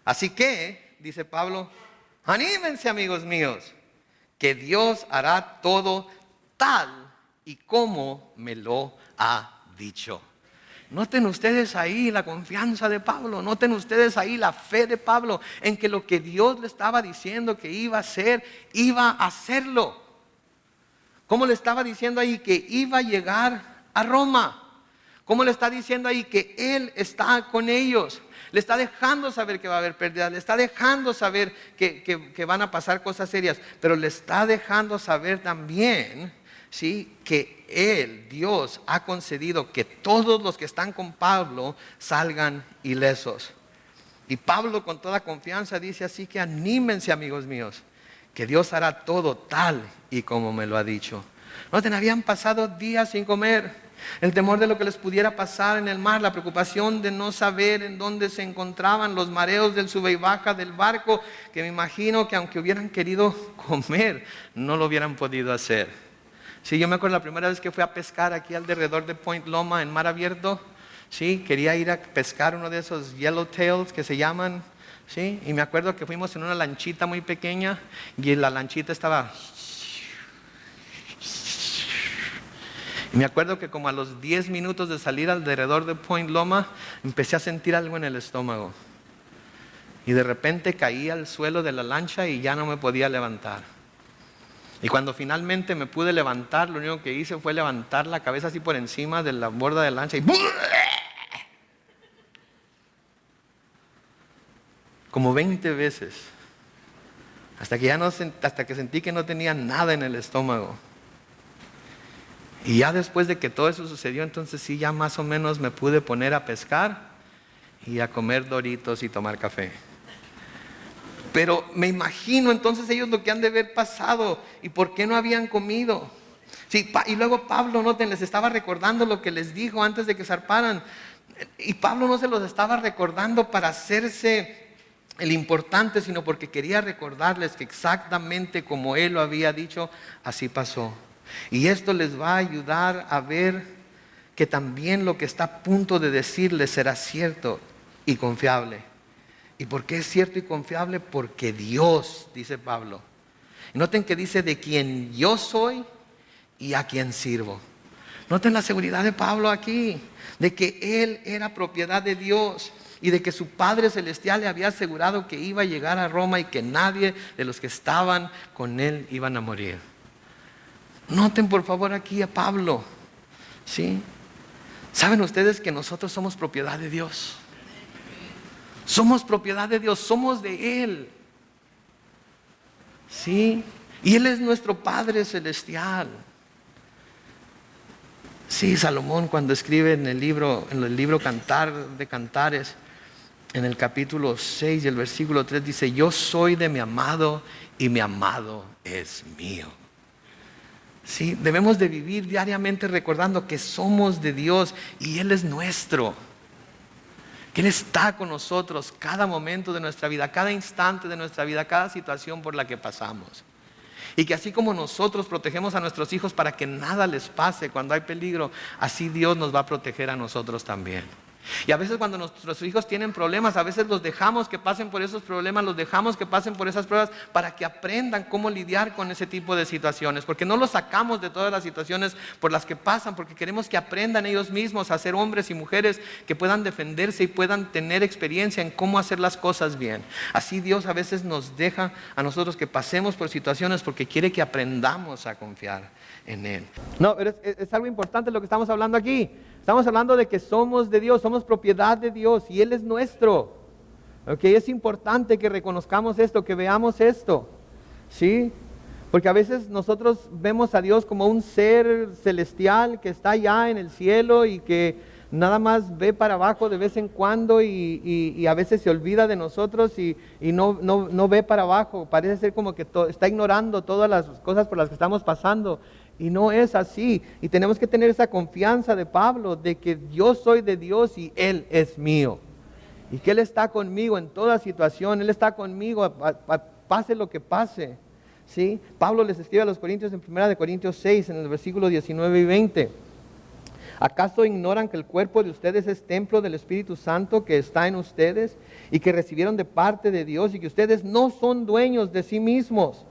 Así que, dice Pablo, anímense, amigos míos, que Dios hará todo tal y como me lo ha dicho. Noten ustedes ahí la confianza de Pablo, noten ustedes ahí la fe de Pablo en que lo que Dios le estaba diciendo que iba a hacer, iba a hacerlo. ¿Cómo le estaba diciendo ahí que iba a llegar a Roma? ¿Cómo le está diciendo ahí que Él está con ellos? Le está dejando saber que va a haber pérdidas, le está dejando saber que van a pasar cosas serias, pero le está dejando saber también, ¿sí?, que Él, Dios, ha concedido que todos los que están con Pablo salgan ilesos. Y Pablo con toda confianza dice, así que anímense, amigos míos, que Dios hará todo tal y como me lo ha dicho. Noten, habían pasado días sin comer. El temor de lo que les pudiera pasar en el mar, la preocupación de no saber en dónde se encontraban, los mareos del sube y baja del barco, que me imagino que aunque hubieran querido comer, no lo hubieran podido hacer. Sí, yo me acuerdo la primera vez que fui a pescar aquí alrededor de Point Loma en mar abierto. Sí, quería ir a pescar uno de esos yellowtails que se llaman. Sí, y me acuerdo que fuimos en una lanchita muy pequeña y la lanchita estaba... Y me acuerdo que como a los 10 minutos de salir alrededor de Point Loma, empecé a sentir algo en el estómago. Y de repente caí al suelo de la lancha y ya no me podía levantar. Y cuando finalmente me pude levantar, lo único que hice fue levantar la cabeza así por encima de la borda de la lancha y... como 20 veces. Hasta que sentí que no tenía nada en el estómago. Y ya después de que todo eso sucedió, entonces sí, ya más o menos me pude poner a pescar y a comer Doritos y tomar café. Pero me imagino entonces ellos lo que han de haber pasado y por qué no habían comido. Sí, y luego Pablo, noten, les estaba recordando lo que les dijo antes de que zarparan. Y Pablo no se los estaba recordando para hacerse el importante, sino porque quería recordarles que exactamente como él lo había dicho, así pasó. Y esto les va a ayudar a ver que también lo que está a punto de decirles será cierto y confiable. ¿Y por qué es cierto y confiable? Porque Dios, dice Pablo. Noten que dice de quien yo soy y a quien sirvo. Noten la seguridad de Pablo aquí, de que él era propiedad de Dios y de que su Padre Celestial le había asegurado que iba a llegar a Roma y que nadie de los que estaban con él iban a morir. Noten por favor aquí a Pablo, ¿sí? ¿Saben ustedes que nosotros somos propiedad de Dios? Somos propiedad de Dios, somos de Él. ¿Sí? Y Él es nuestro Padre Celestial. Sí, Salomón cuando escribe en el libro Cantar de Cantares, en el capítulo 6 y el versículo 3 dice: yo soy de mi amado y mi amado es mío. Sí, debemos de vivir diariamente recordando que somos de Dios y Él es nuestro. Que Él está con nosotros cada momento de nuestra vida, cada instante de nuestra vida, cada situación por la que pasamos. Y que así como nosotros protegemos a nuestros hijos para que nada les pase cuando hay peligro, así Dios nos va a proteger a nosotros también. Y a veces cuando nuestros hijos tienen problemas, a veces los dejamos que pasen por esos problemas, los dejamos que pasen por esas pruebas para que aprendan cómo lidiar con ese tipo de situaciones. Porque no los sacamos de todas las situaciones por las que pasan, porque queremos que aprendan ellos mismos a ser hombres y mujeres que puedan defenderse y puedan tener experiencia en cómo hacer las cosas bien. Así Dios a veces nos deja a nosotros que pasemos por situaciones porque quiere que aprendamos a confiar en Él. No, pero es algo importante lo que estamos hablando aquí. Estamos hablando de que somos de Dios, somos propiedad de Dios y Él es nuestro. ¿Okay? Es importante que reconozcamos esto, que veamos esto. ¿Sí? Porque a veces nosotros vemos a Dios como un ser celestial que está allá en el cielo y que nada más ve para abajo de vez en cuando y a veces se olvida de nosotros y no ve para abajo. Parece ser como que está ignorando todas las cosas por las que estamos pasando. Y no es así. Y tenemos que tener esa confianza de Pablo de que yo soy de Dios y Él es mío. Y que Él está conmigo en toda situación. Él está conmigo, pase lo que pase. ¿Sí? Pablo les escribe a los Corintios en 1 Corintios 6, en el versículo 19 y 20. ¿Acaso ignoran que el cuerpo de ustedes es templo del Espíritu Santo que está en ustedes y que recibieron de parte de Dios y que ustedes no son dueños de sí mismos?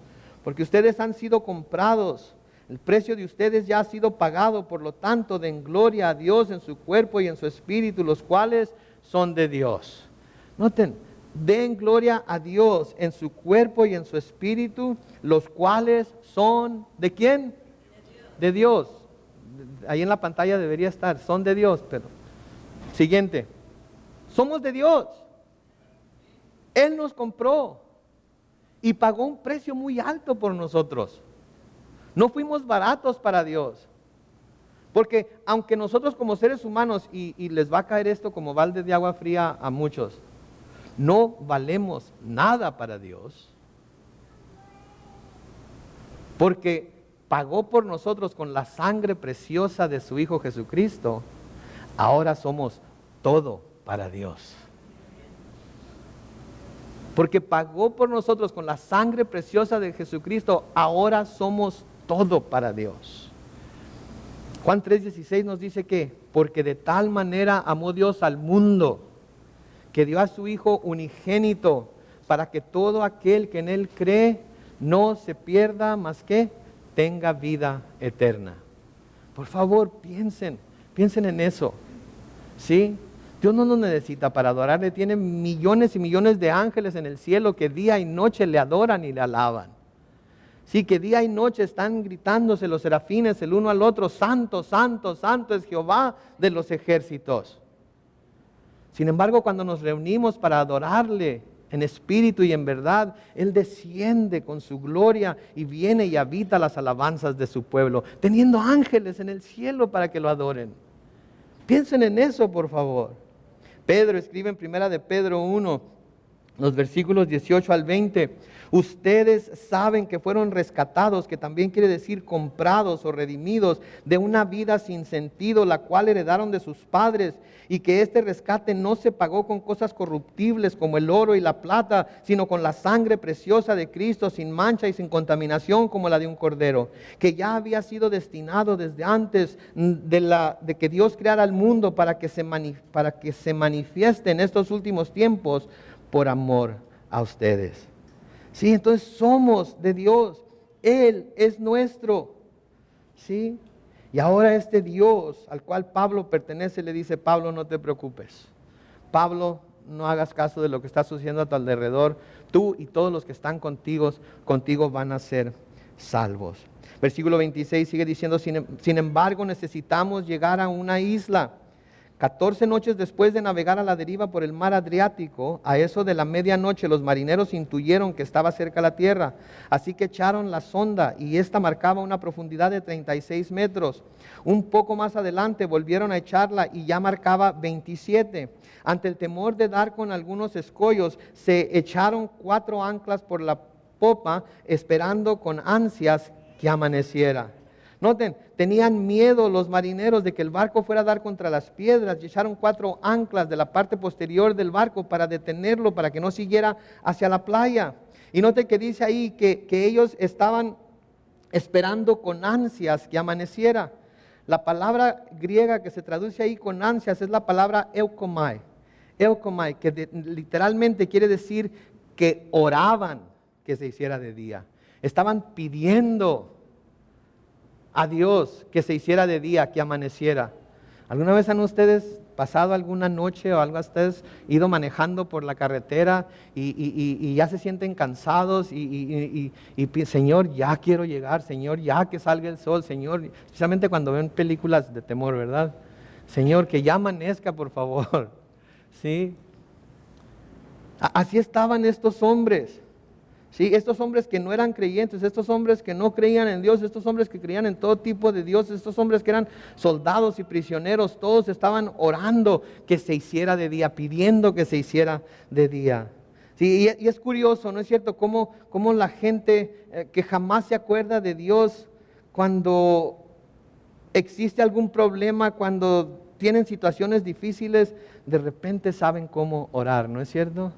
Porque ustedes han sido comprados. El precio de ustedes ya ha sido pagado, por lo tanto, den gloria a Dios en su cuerpo y en su espíritu, los cuales son de Dios. Noten, den gloria a Dios en su cuerpo y en su espíritu, los cuales son ¿de quién? De Dios. Ahí en la pantalla debería estar, son de Dios, pero siguiente. Somos de Dios. Él nos compró y pagó un precio muy alto por nosotros. No fuimos baratos para Dios. Porque aunque nosotros como seres humanos, y les va a caer esto como balde de agua fría a muchos, no valemos nada para Dios. Porque pagó por nosotros con la sangre preciosa de su Hijo Jesucristo. Ahora somos todo para Dios. Porque pagó por nosotros con la sangre preciosa de Jesucristo, ahora somos todo para Dios. Juan 3:16 nos dice que, porque de tal manera amó Dios al mundo, que dio a su Hijo unigénito, para que todo aquel que en Él cree no se pierda, más que tenga vida eterna. Por favor, piensen en eso. ¿Sí? Dios no nos necesita para adorarle, tiene millones y millones de ángeles en el cielo que día y noche le adoran y le alaban. Sí, que día y noche están gritándose los serafines el uno al otro: santo, santo, santo es Jehová de los ejércitos. Sin embargo, cuando nos reunimos para adorarle en espíritu y en verdad, Él desciende con su gloria y viene y habita las alabanzas de su pueblo, teniendo ángeles en el cielo para que lo adoren. Piensen en eso, por favor. Pedro escribe en 1 de Pedro 1, los versículos 18 al 20. Ustedes saben que fueron rescatados, que también quiere decir comprados o redimidos, de una vida sin sentido, la cual heredaron de sus padres, y que este rescate no se pagó con cosas corruptibles como el oro y la plata, sino con la sangre preciosa de Cristo, sin mancha y sin contaminación como la de un cordero, que ya había sido destinado desde antes de que Dios creara el mundo para que se manifieste en estos últimos tiempos por amor a ustedes. Sí, entonces somos de Dios, Él es nuestro. ¿Sí? Y ahora este Dios al cual Pablo pertenece le dice: Pablo, no te preocupes. Pablo, no hagas caso de lo que está sucediendo a tu alrededor. Tú y todos los que están contigo van a ser salvos. Versículo 26 sigue diciendo: sin embargo necesitamos llegar a una isla 14 noches después de navegar a la deriva por el mar Adriático, a eso de la medianoche los marineros intuyeron que estaba cerca la tierra. Así que echaron la sonda y esta marcaba una profundidad de 36 metros. Un poco más adelante volvieron a echarla y ya marcaba 27. Ante el temor de dar con algunos escollos, se echaron 4 anclas por la popa, esperando con ansias que amaneciera. Noten, tenían miedo los marineros de que el barco fuera a dar contra las piedras y echaron 4 anclas de la parte posterior del barco para detenerlo, para que no siguiera hacia la playa. Y noten que dice ahí que ellos estaban esperando con ansias que amaneciera. La palabra griega que se traduce ahí con ansias es la palabra eukomai. Eukomai, que literalmente quiere decir que oraban que se hiciera de día. Estaban pidiendo a Dios que se hiciera de día, que amaneciera. ¿Alguna vez han ustedes pasado alguna noche o algo, ustedes ido manejando por la carretera y ya se sienten cansados y Señor, ya quiero llegar, Señor, ya que salga el sol, Señor, especialmente cuando ven películas de temor, ¿verdad? Señor, que ya amanezca, por favor. ¿Sí? Así estaban estos hombres. Sí, estos hombres que no eran creyentes, estos hombres que no creían en Dios, estos hombres que creían en todo tipo de dioses, estos hombres que eran soldados y prisioneros, todos estaban orando que se hiciera de día, pidiendo que se hiciera de día. Sí, y es curioso, ¿no es cierto? Cómo la gente que jamás se acuerda de Dios, cuando existe algún problema, cuando tienen situaciones difíciles, de repente saben cómo orar, ¿no es cierto?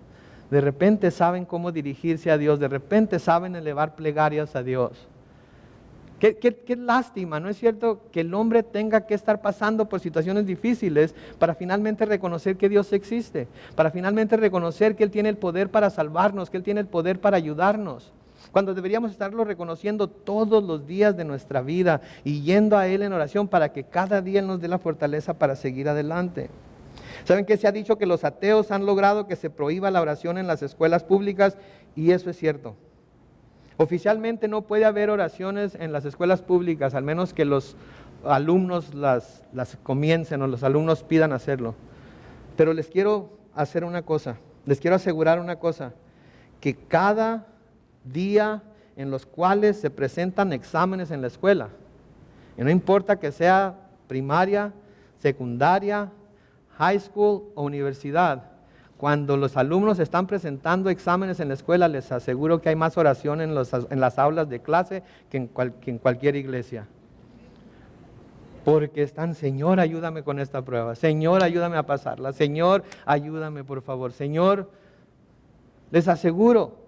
De repente saben cómo dirigirse a Dios, de repente saben elevar plegarias a Dios. Qué lástima, ¿no es cierto? Que el hombre tenga que estar pasando por situaciones difíciles para finalmente reconocer que Dios existe, para finalmente reconocer que Él tiene el poder para salvarnos, que Él tiene el poder para ayudarnos. Cuando deberíamos estarlo reconociendo todos los días de nuestra vida y yendo a Él en oración para que cada día Él nos dé la fortaleza para seguir adelante. ¿Saben que se ha dicho que los ateos han logrado que se prohíba la oración en las escuelas públicas? Y eso es cierto. Oficialmente no puede haber oraciones en las escuelas públicas, al menos que los alumnos las comiencen o los alumnos pidan hacerlo. Pero les quiero hacer una cosa, les quiero asegurar una cosa, que cada día en los cuales se presentan exámenes en la escuela, y no importa que sea primaria, secundaria, high school o universidad, cuando los alumnos están presentando exámenes en la escuela, les aseguro que hay más oración en las aulas de clase que en cualquier iglesia. Porque están, Señor, ayúdame con esta prueba, Señor, ayúdame a pasarla, Señor, ayúdame por favor, Señor. Les aseguro,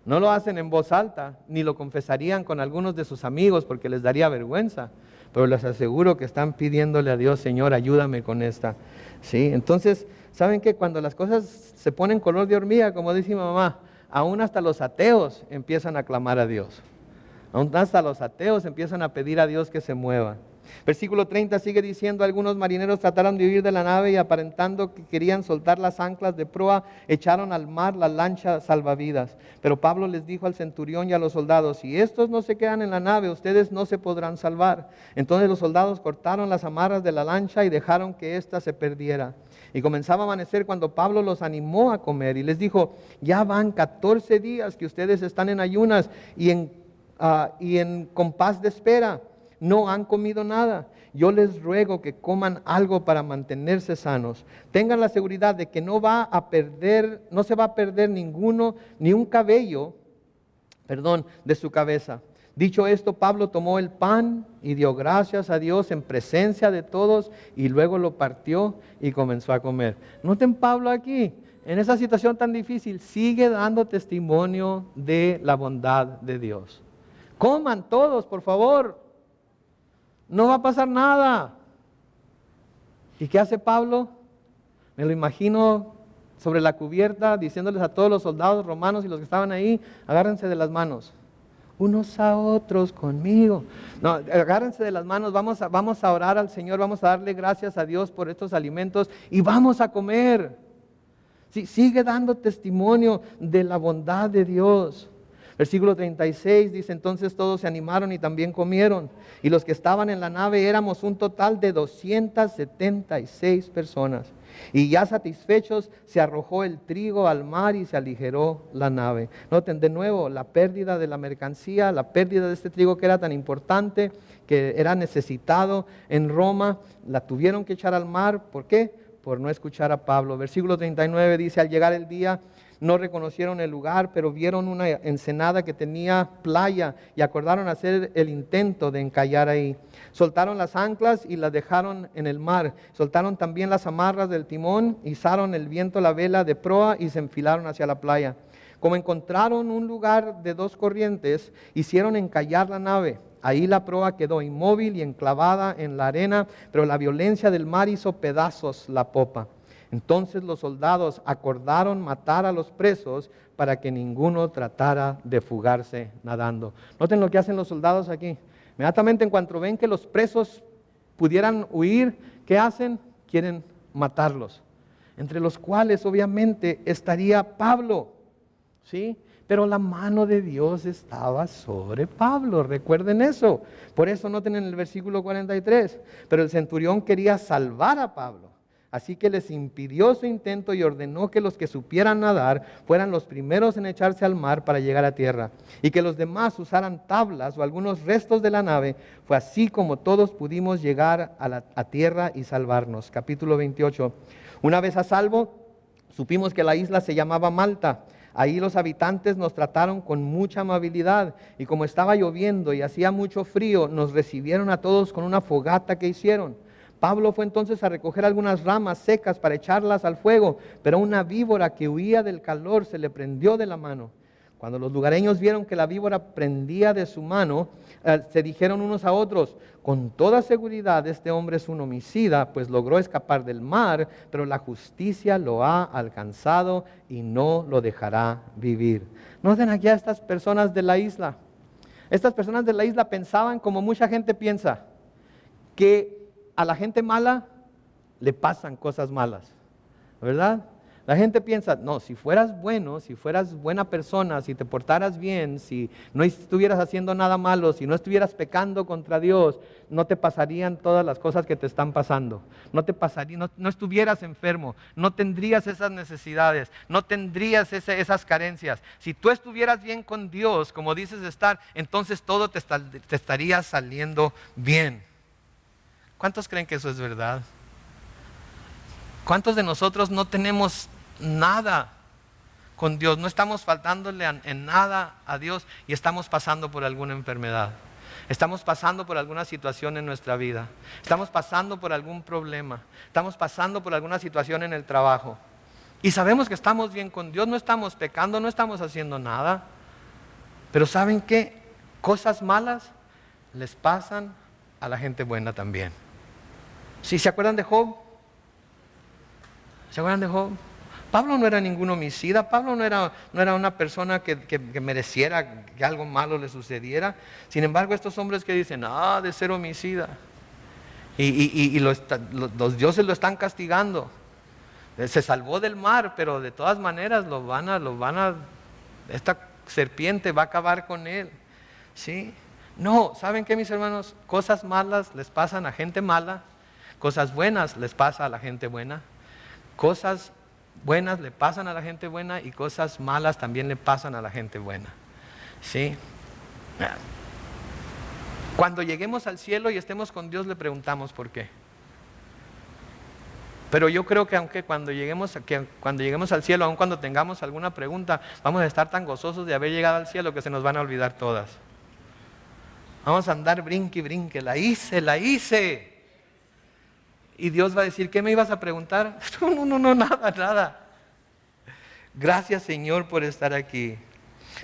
no lo hacen en voz alta, ni lo confesarían con algunos de sus amigos porque les daría vergüenza, pero les aseguro que están pidiéndole a Dios, Señor, ayúdame con esta. ¿Sí? Entonces, ¿saben qué? Cuando las cosas se ponen color de hormiga, como dice mi mamá, aún hasta los ateos empiezan a clamar a Dios. Aún hasta los ateos empiezan a pedir a Dios que se mueva. Versículo 30 sigue diciendo, algunos marineros trataron de huir de la nave y aparentando que querían soltar las anclas de proa, echaron al mar la lancha salvavidas. Pero Pablo les dijo al centurión y a los soldados, si estos no se quedan en la nave, ustedes no se podrán salvar. Entonces los soldados cortaron las amarras de la lancha y dejaron que ésta se perdiera. Y comenzaba a amanecer cuando Pablo los animó a comer y les dijo, ya van 14 días que ustedes están en ayunas y en compás de espera. No han comido nada. Yo les ruego que coman algo para mantenerse sanos. Tengan la seguridad de que no se va a perder ni un cabello, de su cabeza. Dicho esto, Pablo tomó el pan y dio gracias a Dios en presencia de todos y luego lo partió y comenzó a comer. Noten Pablo aquí, en esa situación tan difícil, sigue dando testimonio de la bondad de Dios. Coman todos, por favor. No va a pasar nada. ¿Y qué hace Pablo? Me lo imagino sobre la cubierta diciéndoles a todos los soldados romanos y los que estaban ahí, agárrense de las manos, unos a otros conmigo. No, agárrense de las manos, vamos a orar al Señor, vamos a darle gracias a Dios por estos alimentos y vamos a comer. Sí, sigue dando testimonio de la bondad de Dios. Versículo 36 dice, entonces todos se animaron y también comieron. Y los que estaban en la nave éramos un total de 276 personas. Y ya satisfechos se arrojó el trigo al mar y se aligeró la nave. Noten de nuevo la pérdida de la mercancía, la pérdida de este trigo que era tan importante, que era necesitado en Roma. La tuvieron que echar al mar. ¿Por qué? Por no escuchar a Pablo. Versículo 39 dice, al llegar el día no reconocieron el lugar, pero vieron una ensenada que tenía playa y acordaron hacer el intento de encallar ahí. Soltaron las anclas y las dejaron en el mar. Soltaron también las amarras del timón, izaron el viento la vela de proa y se enfilaron hacia la playa. Como encontraron un lugar de dos corrientes, hicieron encallar la nave. Ahí la proa quedó inmóvil y enclavada en la arena, pero la violencia del mar hizo pedazos la popa. Entonces los soldados acordaron matar a los presos para que ninguno tratara de fugarse nadando. Noten lo que hacen los soldados aquí. Inmediatamente en cuanto ven que los presos pudieran huir, ¿qué hacen? Quieren matarlos. Entre los cuales obviamente estaría Pablo, ¿sí? Pero la mano de Dios estaba sobre Pablo, recuerden eso. Por eso noten en el versículo 43, pero el centurión quería salvar a Pablo. Así que les impidió su intento y ordenó que los que supieran nadar fueran los primeros en echarse al mar para llegar a tierra, y que los demás usaran tablas o algunos restos de la nave. Fue así como todos pudimos llegar a tierra y salvarnos. Capítulo 28. Una vez a salvo, supimos que la isla se llamaba Malta. Ahí los habitantes nos trataron con mucha amabilidad, y como estaba lloviendo y hacía mucho frío, nos recibieron a todos con una fogata que hicieron. Pablo fue entonces a recoger algunas ramas secas para echarlas al fuego, pero una víbora que huía del calor se le prendió de la mano. Cuando los lugareños vieron que la víbora prendía de su mano, se dijeron unos a otros, con toda seguridad este hombre es un homicida, pues logró escapar del mar, pero la justicia lo ha alcanzado y no lo dejará vivir. Noten aquí a estas personas de la isla. Estas personas de la isla pensaban como mucha gente piensa, que a la gente mala le pasan cosas malas, ¿verdad? La gente piensa, no, si fueras bueno, si fueras buena persona, si te portaras bien, si no estuvieras haciendo nada malo, si no estuvieras pecando contra Dios, no te pasarían todas las cosas que te están pasando. No te pasaría, no estuvieras enfermo, no tendrías esas necesidades, no tendrías esas carencias. Si tú estuvieras bien con Dios, como dices estar, entonces todo te estaría saliendo bien. ¿Cuántos creen que eso es verdad? ¿Cuántos de nosotros no tenemos nada con Dios? No estamos faltándole en nada a Dios y estamos pasando por alguna enfermedad. Estamos pasando por alguna situación en nuestra vida. Estamos pasando por algún problema. Estamos pasando por alguna situación en el trabajo. Y sabemos que estamos bien con Dios, no estamos pecando, no estamos haciendo nada. Pero ¿saben qué? Cosas malas les pasan a la gente buena también. ¿Sí se acuerdan de Job? ¿Se acuerdan de Job? Pablo no era ningún homicida, Pablo no era una persona que mereciera que algo malo le sucediera. Sin embargo, estos hombres que dicen, de ser homicida, y los dioses lo están castigando. Se salvó del mar, pero de todas maneras esta serpiente va a acabar con él. ¿Sí? No, ¿saben qué, mis hermanos? Cosas malas les pasan a gente mala. Cosas buenas les pasa a la gente buena. Cosas buenas le pasan a la gente buena y cosas malas también le pasan a la gente buena. ¿Sí? Cuando lleguemos al cielo y estemos con Dios le preguntamos por qué. Pero yo creo que aunque cuando lleguemos al cielo, aun cuando tengamos alguna pregunta, vamos a estar tan gozosos de haber llegado al cielo que se nos van a olvidar todas. Vamos a andar brinque y brinque, la hice. Y Dios va a decir, ¿qué me ibas a preguntar? No, nada. Gracias, Señor, por estar aquí.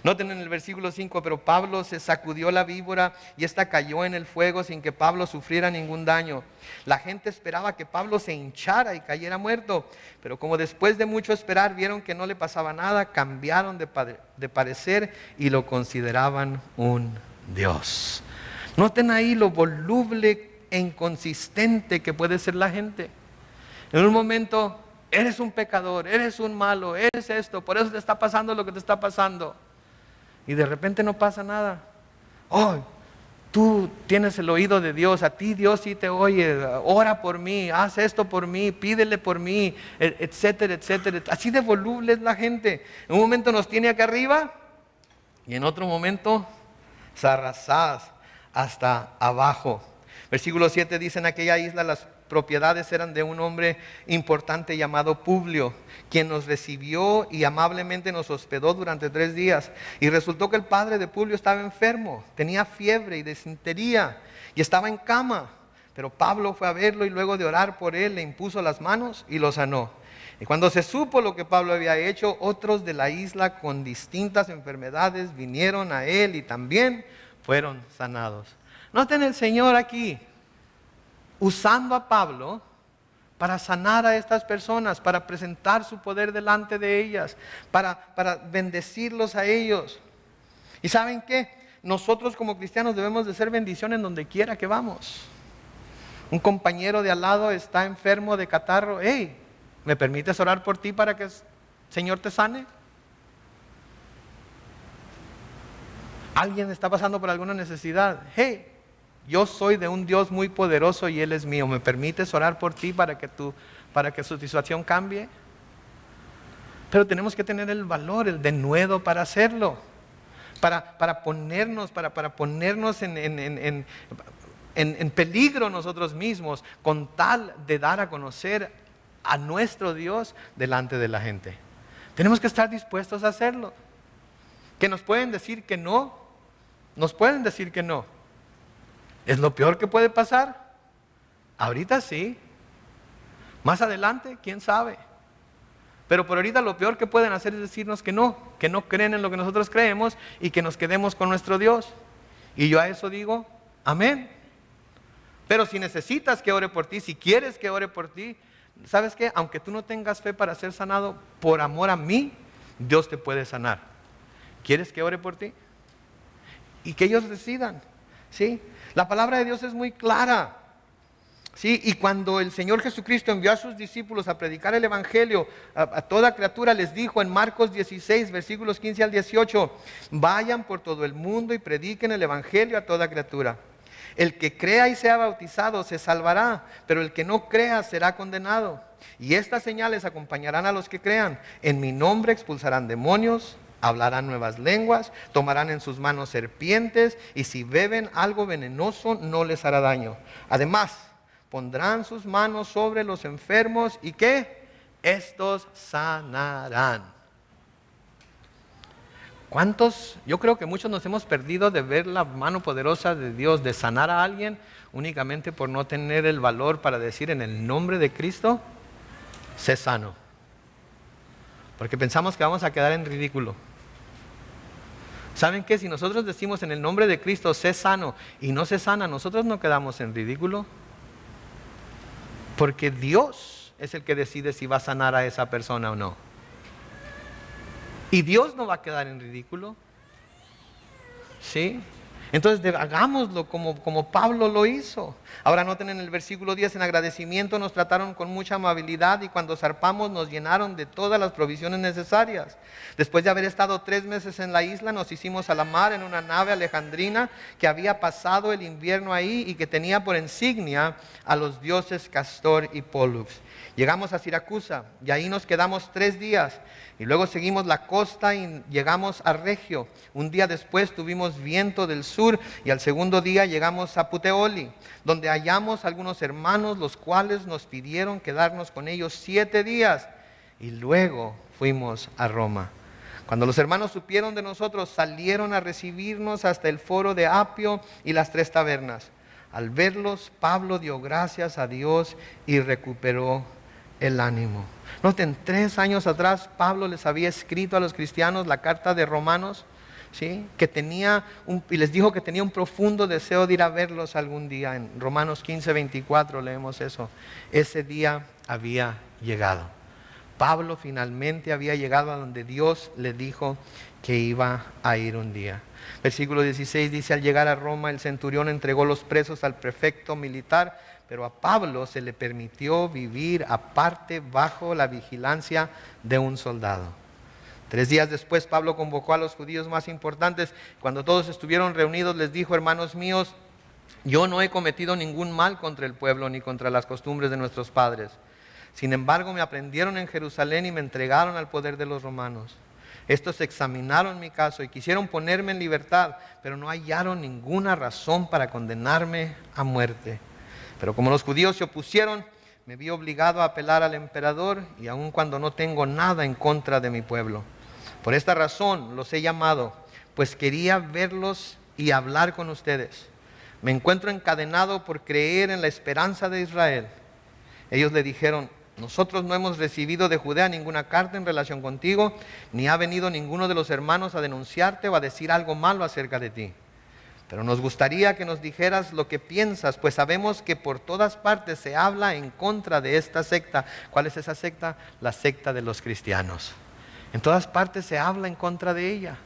Noten en el versículo 5, pero Pablo se sacudió la víbora y ésta cayó en el fuego sin que Pablo sufriera ningún daño. La gente esperaba que Pablo se hinchara y cayera muerto, pero como después de mucho esperar vieron que no le pasaba nada, cambiaron de parecer y lo consideraban un Dios. Noten ahí lo voluble e inconsistente que puede ser la gente. En un momento, eres un pecador, eres un malo, eres esto, por eso te está pasando lo que te está pasando. y de repente no pasa nada. Oh, tú tienes el oído de Dios, a ti Dios sí te oye, ora por mí, haz esto por mí, pídele por mí, etcétera, etcétera. Así de voluble es la gente. En un momento nos tiene acá arriba y en otro momento zarrazadas hasta abajo. Versículo 7 dice: en aquella isla las propiedades eran de un hombre importante llamado Publio, quien nos recibió y amablemente nos hospedó durante 3 días. Y resultó que el padre de Publio estaba enfermo, tenía fiebre y disentería y estaba en cama. Pero Pablo fue a verlo y luego de orar por él le impuso las manos y lo sanó. Y cuando se supo lo que Pablo había hecho, otros de la isla con distintas enfermedades vinieron a él y también fueron sanados. Noten el Señor aquí usando a Pablo para sanar a estas personas, para presentar su poder delante de ellas, para bendecirlos a ellos. ¿Y saben qué? Nosotros como cristianos debemos de ser bendición en donde quiera que vamos. Un compañero de al lado está enfermo de catarro. Hey, ¿me permites orar por ti para que el Señor te sane? Alguien está pasando por alguna necesidad. Hey, yo soy de un Dios muy poderoso y Él es mío. ¿Me permites orar por ti para que su situación cambie? Pero tenemos que tener el valor, el denuedo para hacerlo. Para ponernos en peligro nosotros mismos, con tal de dar a conocer a nuestro Dios delante de la gente. Tenemos que estar dispuestos a hacerlo. Que nos pueden decir que no. Nos pueden decir que no. ¿Es lo peor que puede pasar? Ahorita sí. Más adelante, quién sabe. Pero por ahorita lo peor que pueden hacer es decirnos que no creen en lo que nosotros creemos y que nos quedemos con nuestro Dios. Y yo a eso digo, amén. Pero si necesitas que ore por ti, si quieres que ore por ti, ¿sabes qué? Aunque tú no tengas fe para ser sanado, por amor a mí, Dios te puede sanar. ¿Quieres que ore por ti? Y que ellos decidan, ¿sí? La palabra de Dios es muy clara, ¿sí? Y cuando el Señor Jesucristo envió a sus discípulos a predicar el Evangelio a toda criatura, les dijo en Marcos 16, versículos 15 al 18, vayan por todo el mundo y prediquen el Evangelio a toda criatura. El que crea y sea bautizado se salvará, pero el que no crea será condenado. Y estas señales acompañarán a los que crean. En mi nombre expulsarán demonios, hablarán nuevas lenguas, tomarán en sus manos serpientes, y si beben algo venenoso no les hará daño. Además, pondrán sus manos sobre los enfermos y ¿qué? Estos sanarán. ¿Cuántos? Yo creo que muchos nos hemos perdido de ver la mano poderosa de Dios, de sanar a alguien únicamente por no tener el valor para decir en el nombre de Cristo, sé sano. Porque pensamos que vamos a quedar en ridículo. ¿Saben qué? Si nosotros decimos en el nombre de Cristo, sé sano, y no se sana, nosotros no quedamos en ridículo. Porque Dios es el que decide si va a sanar a esa persona o no. Y Dios no va a quedar en ridículo. ¿Sí? Entonces hagámoslo como Pablo lo hizo. Ahora noten en el versículo 10, en agradecimiento nos trataron con mucha amabilidad y cuando zarpamos nos llenaron de todas las provisiones necesarias. Después de haber estado 3 meses en la isla, nos hicimos a la mar en una nave alejandrina que había pasado el invierno ahí y que tenía por insignia a los dioses Castor y Pólux. Llegamos a Siracusa y ahí nos quedamos 3 días. Y luego seguimos la costa y llegamos a Regio. Un día después tuvimos viento del sur y al segundo día llegamos a Puteoli, donde hallamos algunos hermanos, los cuales nos pidieron quedarnos con ellos 7 días. Y luego fuimos a Roma. Cuando los hermanos supieron de nosotros, salieron a recibirnos hasta el foro de Apio y las 3 tabernas. Al verlos, Pablo dio gracias a Dios y recuperó el ánimo. Noten, 3 años atrás Pablo les había escrito a los cristianos la carta de Romanos, ¿sí? Y les dijo que tenía un profundo deseo de ir a verlos algún día. En Romanos 15, 24 leemos eso. Ese día había llegado. Pablo finalmente había llegado a donde Dios le dijo que iba a ir un día. Versículo 16 dice: al llegar a Roma el centurión entregó los presos al prefecto militar, pero a Pablo se le permitió vivir aparte bajo la vigilancia de un soldado. 3 días después, Pablo convocó a los judíos más importantes. Cuando todos estuvieron reunidos, les dijo: hermanos míos, yo no he cometido ningún mal contra el pueblo ni contra las costumbres de nuestros padres. Sin embargo, me aprendieron en Jerusalén y me entregaron al poder de los romanos. Estos examinaron mi caso y quisieron ponerme en libertad, pero no hallaron ninguna razón para condenarme a muerte. Pero como los judíos se opusieron, me vi obligado a apelar al emperador, y aun cuando no tengo nada en contra de mi pueblo. Por esta razón los he llamado, pues quería verlos y hablar con ustedes. Me encuentro encadenado por creer en la esperanza de Israel. Ellos le dijeron: nosotros no hemos recibido de Judea ninguna carta en relación contigo, ni ha venido ninguno de los hermanos a denunciarte o a decir algo malo acerca de ti. Pero nos gustaría que nos dijeras lo que piensas, pues sabemos que por todas partes se habla en contra de esta secta. ¿Cuál es esa secta? La secta de los cristianos. En todas partes se habla en contra de ella.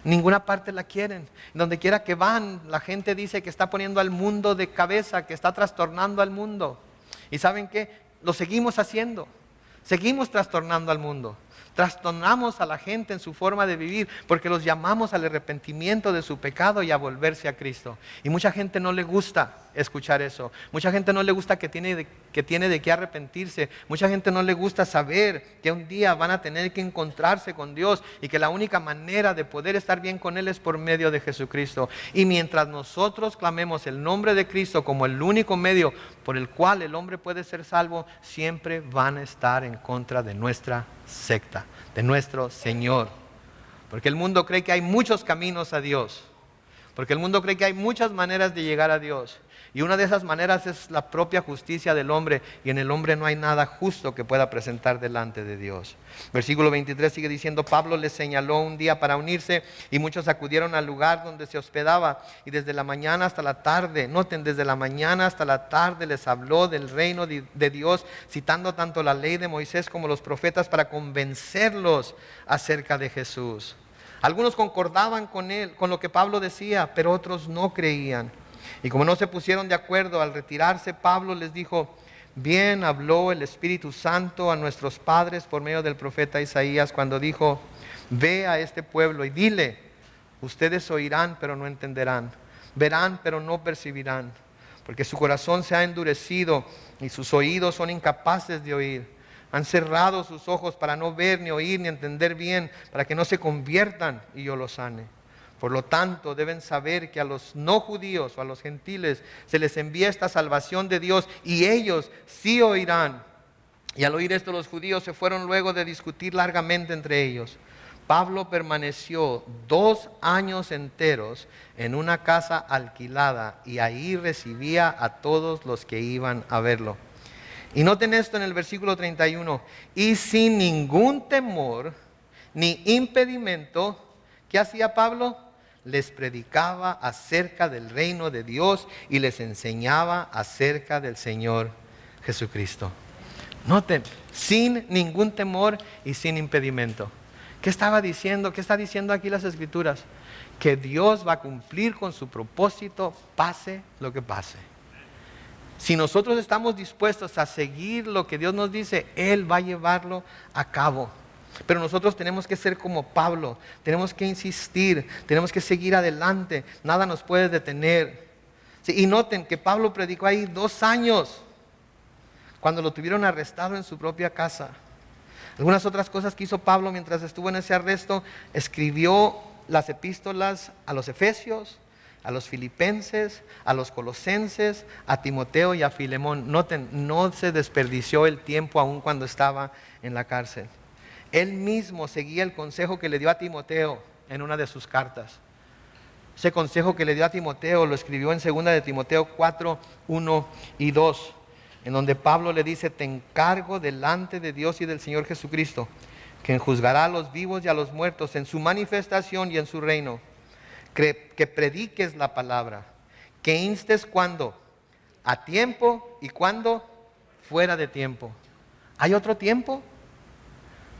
Ninguna parte la quieren. Donde quiera que van, la gente dice que está poniendo al mundo de cabeza, que está trastornando al mundo. ¿Y saben qué? Lo seguimos haciendo. Seguimos trastornando al mundo. Trastornamos a la gente en su forma de vivir porque los llamamos al arrepentimiento de su pecado y a volverse a Cristo. Y mucha gente no le gusta escuchar eso. Mucha gente no le gusta que tiene de qué arrepentirse. Mucha gente no le gusta saber que un día van a tener que encontrarse con Dios y que la única manera de poder estar bien con Él es por medio de Jesucristo. Y mientras nosotros clamemos el nombre de Cristo como el único medio por el cual el hombre puede ser salvo, siempre van a estar en contra de nuestra secta, de nuestro Señor. Porque el mundo cree que hay muchos caminos a Dios. Porque el mundo cree que hay muchas maneras de llegar a Dios. Y una de esas maneras es la propia justicia del hombre. Y en el hombre no hay nada justo que pueda presentar delante de Dios. Versículo 23 sigue diciendo: Pablo les señaló un día para unirse, y muchos acudieron al lugar donde se hospedaba. Y desde la mañana hasta la tarde, noten, desde la mañana hasta la tarde les habló del reino de Dios, citando tanto la ley de Moisés como los profetas para convencerlos acerca de Jesús. Algunos concordaban con él, con lo que Pablo decía, pero otros no creían. Y como no se pusieron de acuerdo, al retirarse, Pablo les dijo: bien habló el Espíritu Santo a nuestros padres por medio del profeta Isaías cuando dijo: ve a este pueblo y dile, ustedes oirán pero no entenderán, verán pero no percibirán, porque su corazón se ha endurecido y sus oídos son incapaces de oír. Han cerrado sus ojos para no ver, ni oír, ni entender bien, para que no se conviertan y yo los sane. Por lo tanto, deben saber que a los no judíos o a los gentiles se les envía esta salvación de Dios, y ellos sí oirán. Y al oír esto, los judíos se fueron luego de discutir largamente entre ellos. Pablo permaneció 2 años enteros en una casa alquilada, y ahí recibía a todos los que iban a verlo. Y noten esto en el versículo 31. Y sin ningún temor ni impedimento, ¿qué hacía Pablo? Les predicaba acerca del reino de Dios y les enseñaba acerca del Señor Jesucristo. Noten, sin ningún temor y sin impedimento. ¿Qué estaba diciendo? ¿Qué está diciendo aquí las Escrituras? Que Dios va a cumplir con su propósito, pase lo que pase. Si nosotros estamos dispuestos a seguir lo que Dios nos dice, Él va a llevarlo a cabo. Pero nosotros tenemos que ser como Pablo, tenemos que insistir, tenemos que seguir adelante, nada nos puede detener. Sí, y noten que Pablo predicó ahí 2 años, cuando lo tuvieron arrestado en su propia casa. Algunas otras cosas que hizo Pablo mientras estuvo en ese arresto: escribió las epístolas a los Efesios, a los Filipenses, a los Colosenses, a Timoteo y a Filemón. Noten, no se desperdició el tiempo aún cuando estaba en la cárcel. Él mismo seguía el consejo que le dio a Timoteo en una de sus cartas. Ese consejo que le dio a Timoteo lo escribió en 2 de Timoteo 4, 1 y 2, en donde Pablo le dice: te encargo delante de Dios y del Señor Jesucristo, quien juzgará a los vivos y a los muertos en su manifestación y en su reino. Que prediques la palabra, que instes cuando, a tiempo, y cuando, fuera de tiempo. ¿Hay otro tiempo?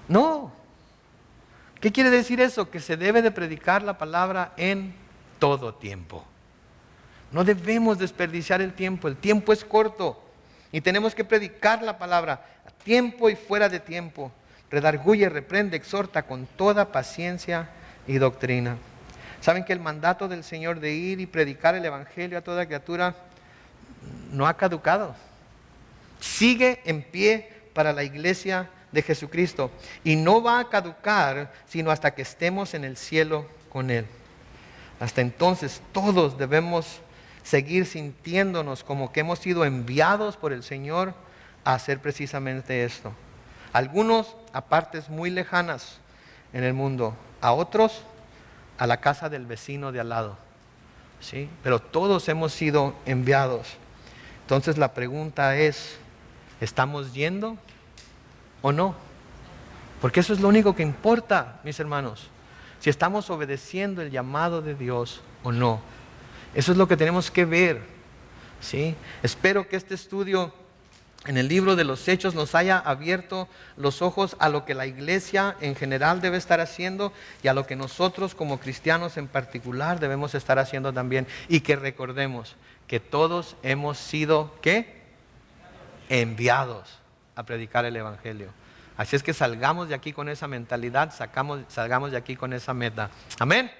No. ¿Qué quiere decir eso? Que se debe de predicar la palabra en todo tiempo. No debemos desperdiciar el tiempo es corto y tenemos que predicar la palabra a tiempo y fuera de tiempo. redarguye, reprende, exhorta con toda paciencia y doctrina. ¿Saben que el mandato del Señor de ir y predicar el Evangelio a toda criatura no ha caducado? Sigue en pie para la iglesia de Jesucristo y no va a caducar sino hasta que estemos en el cielo con Él. Hasta entonces todos debemos seguir sintiéndonos como que hemos sido enviados por el Señor a hacer precisamente esto. Algunos a partes muy lejanas en el mundo, a otros a la casa del vecino de al lado, ¿sí? Pero todos hemos sido enviados. Entonces la pregunta es, ¿estamos yendo o no? Porque eso es lo único que importa, mis hermanos. Si estamos obedeciendo el llamado de Dios o no. Eso es lo que tenemos que ver, ¿sí? Espero que este estudio en el libro de los Hechos nos haya abierto los ojos a lo que la iglesia en general debe estar haciendo y a lo que nosotros como cristianos en particular debemos estar haciendo también. Y que recordemos que todos hemos sido, ¿qué? Enviados a predicar el Evangelio. Así es que salgamos de aquí con esa mentalidad, salgamos de aquí con esa meta. Amén.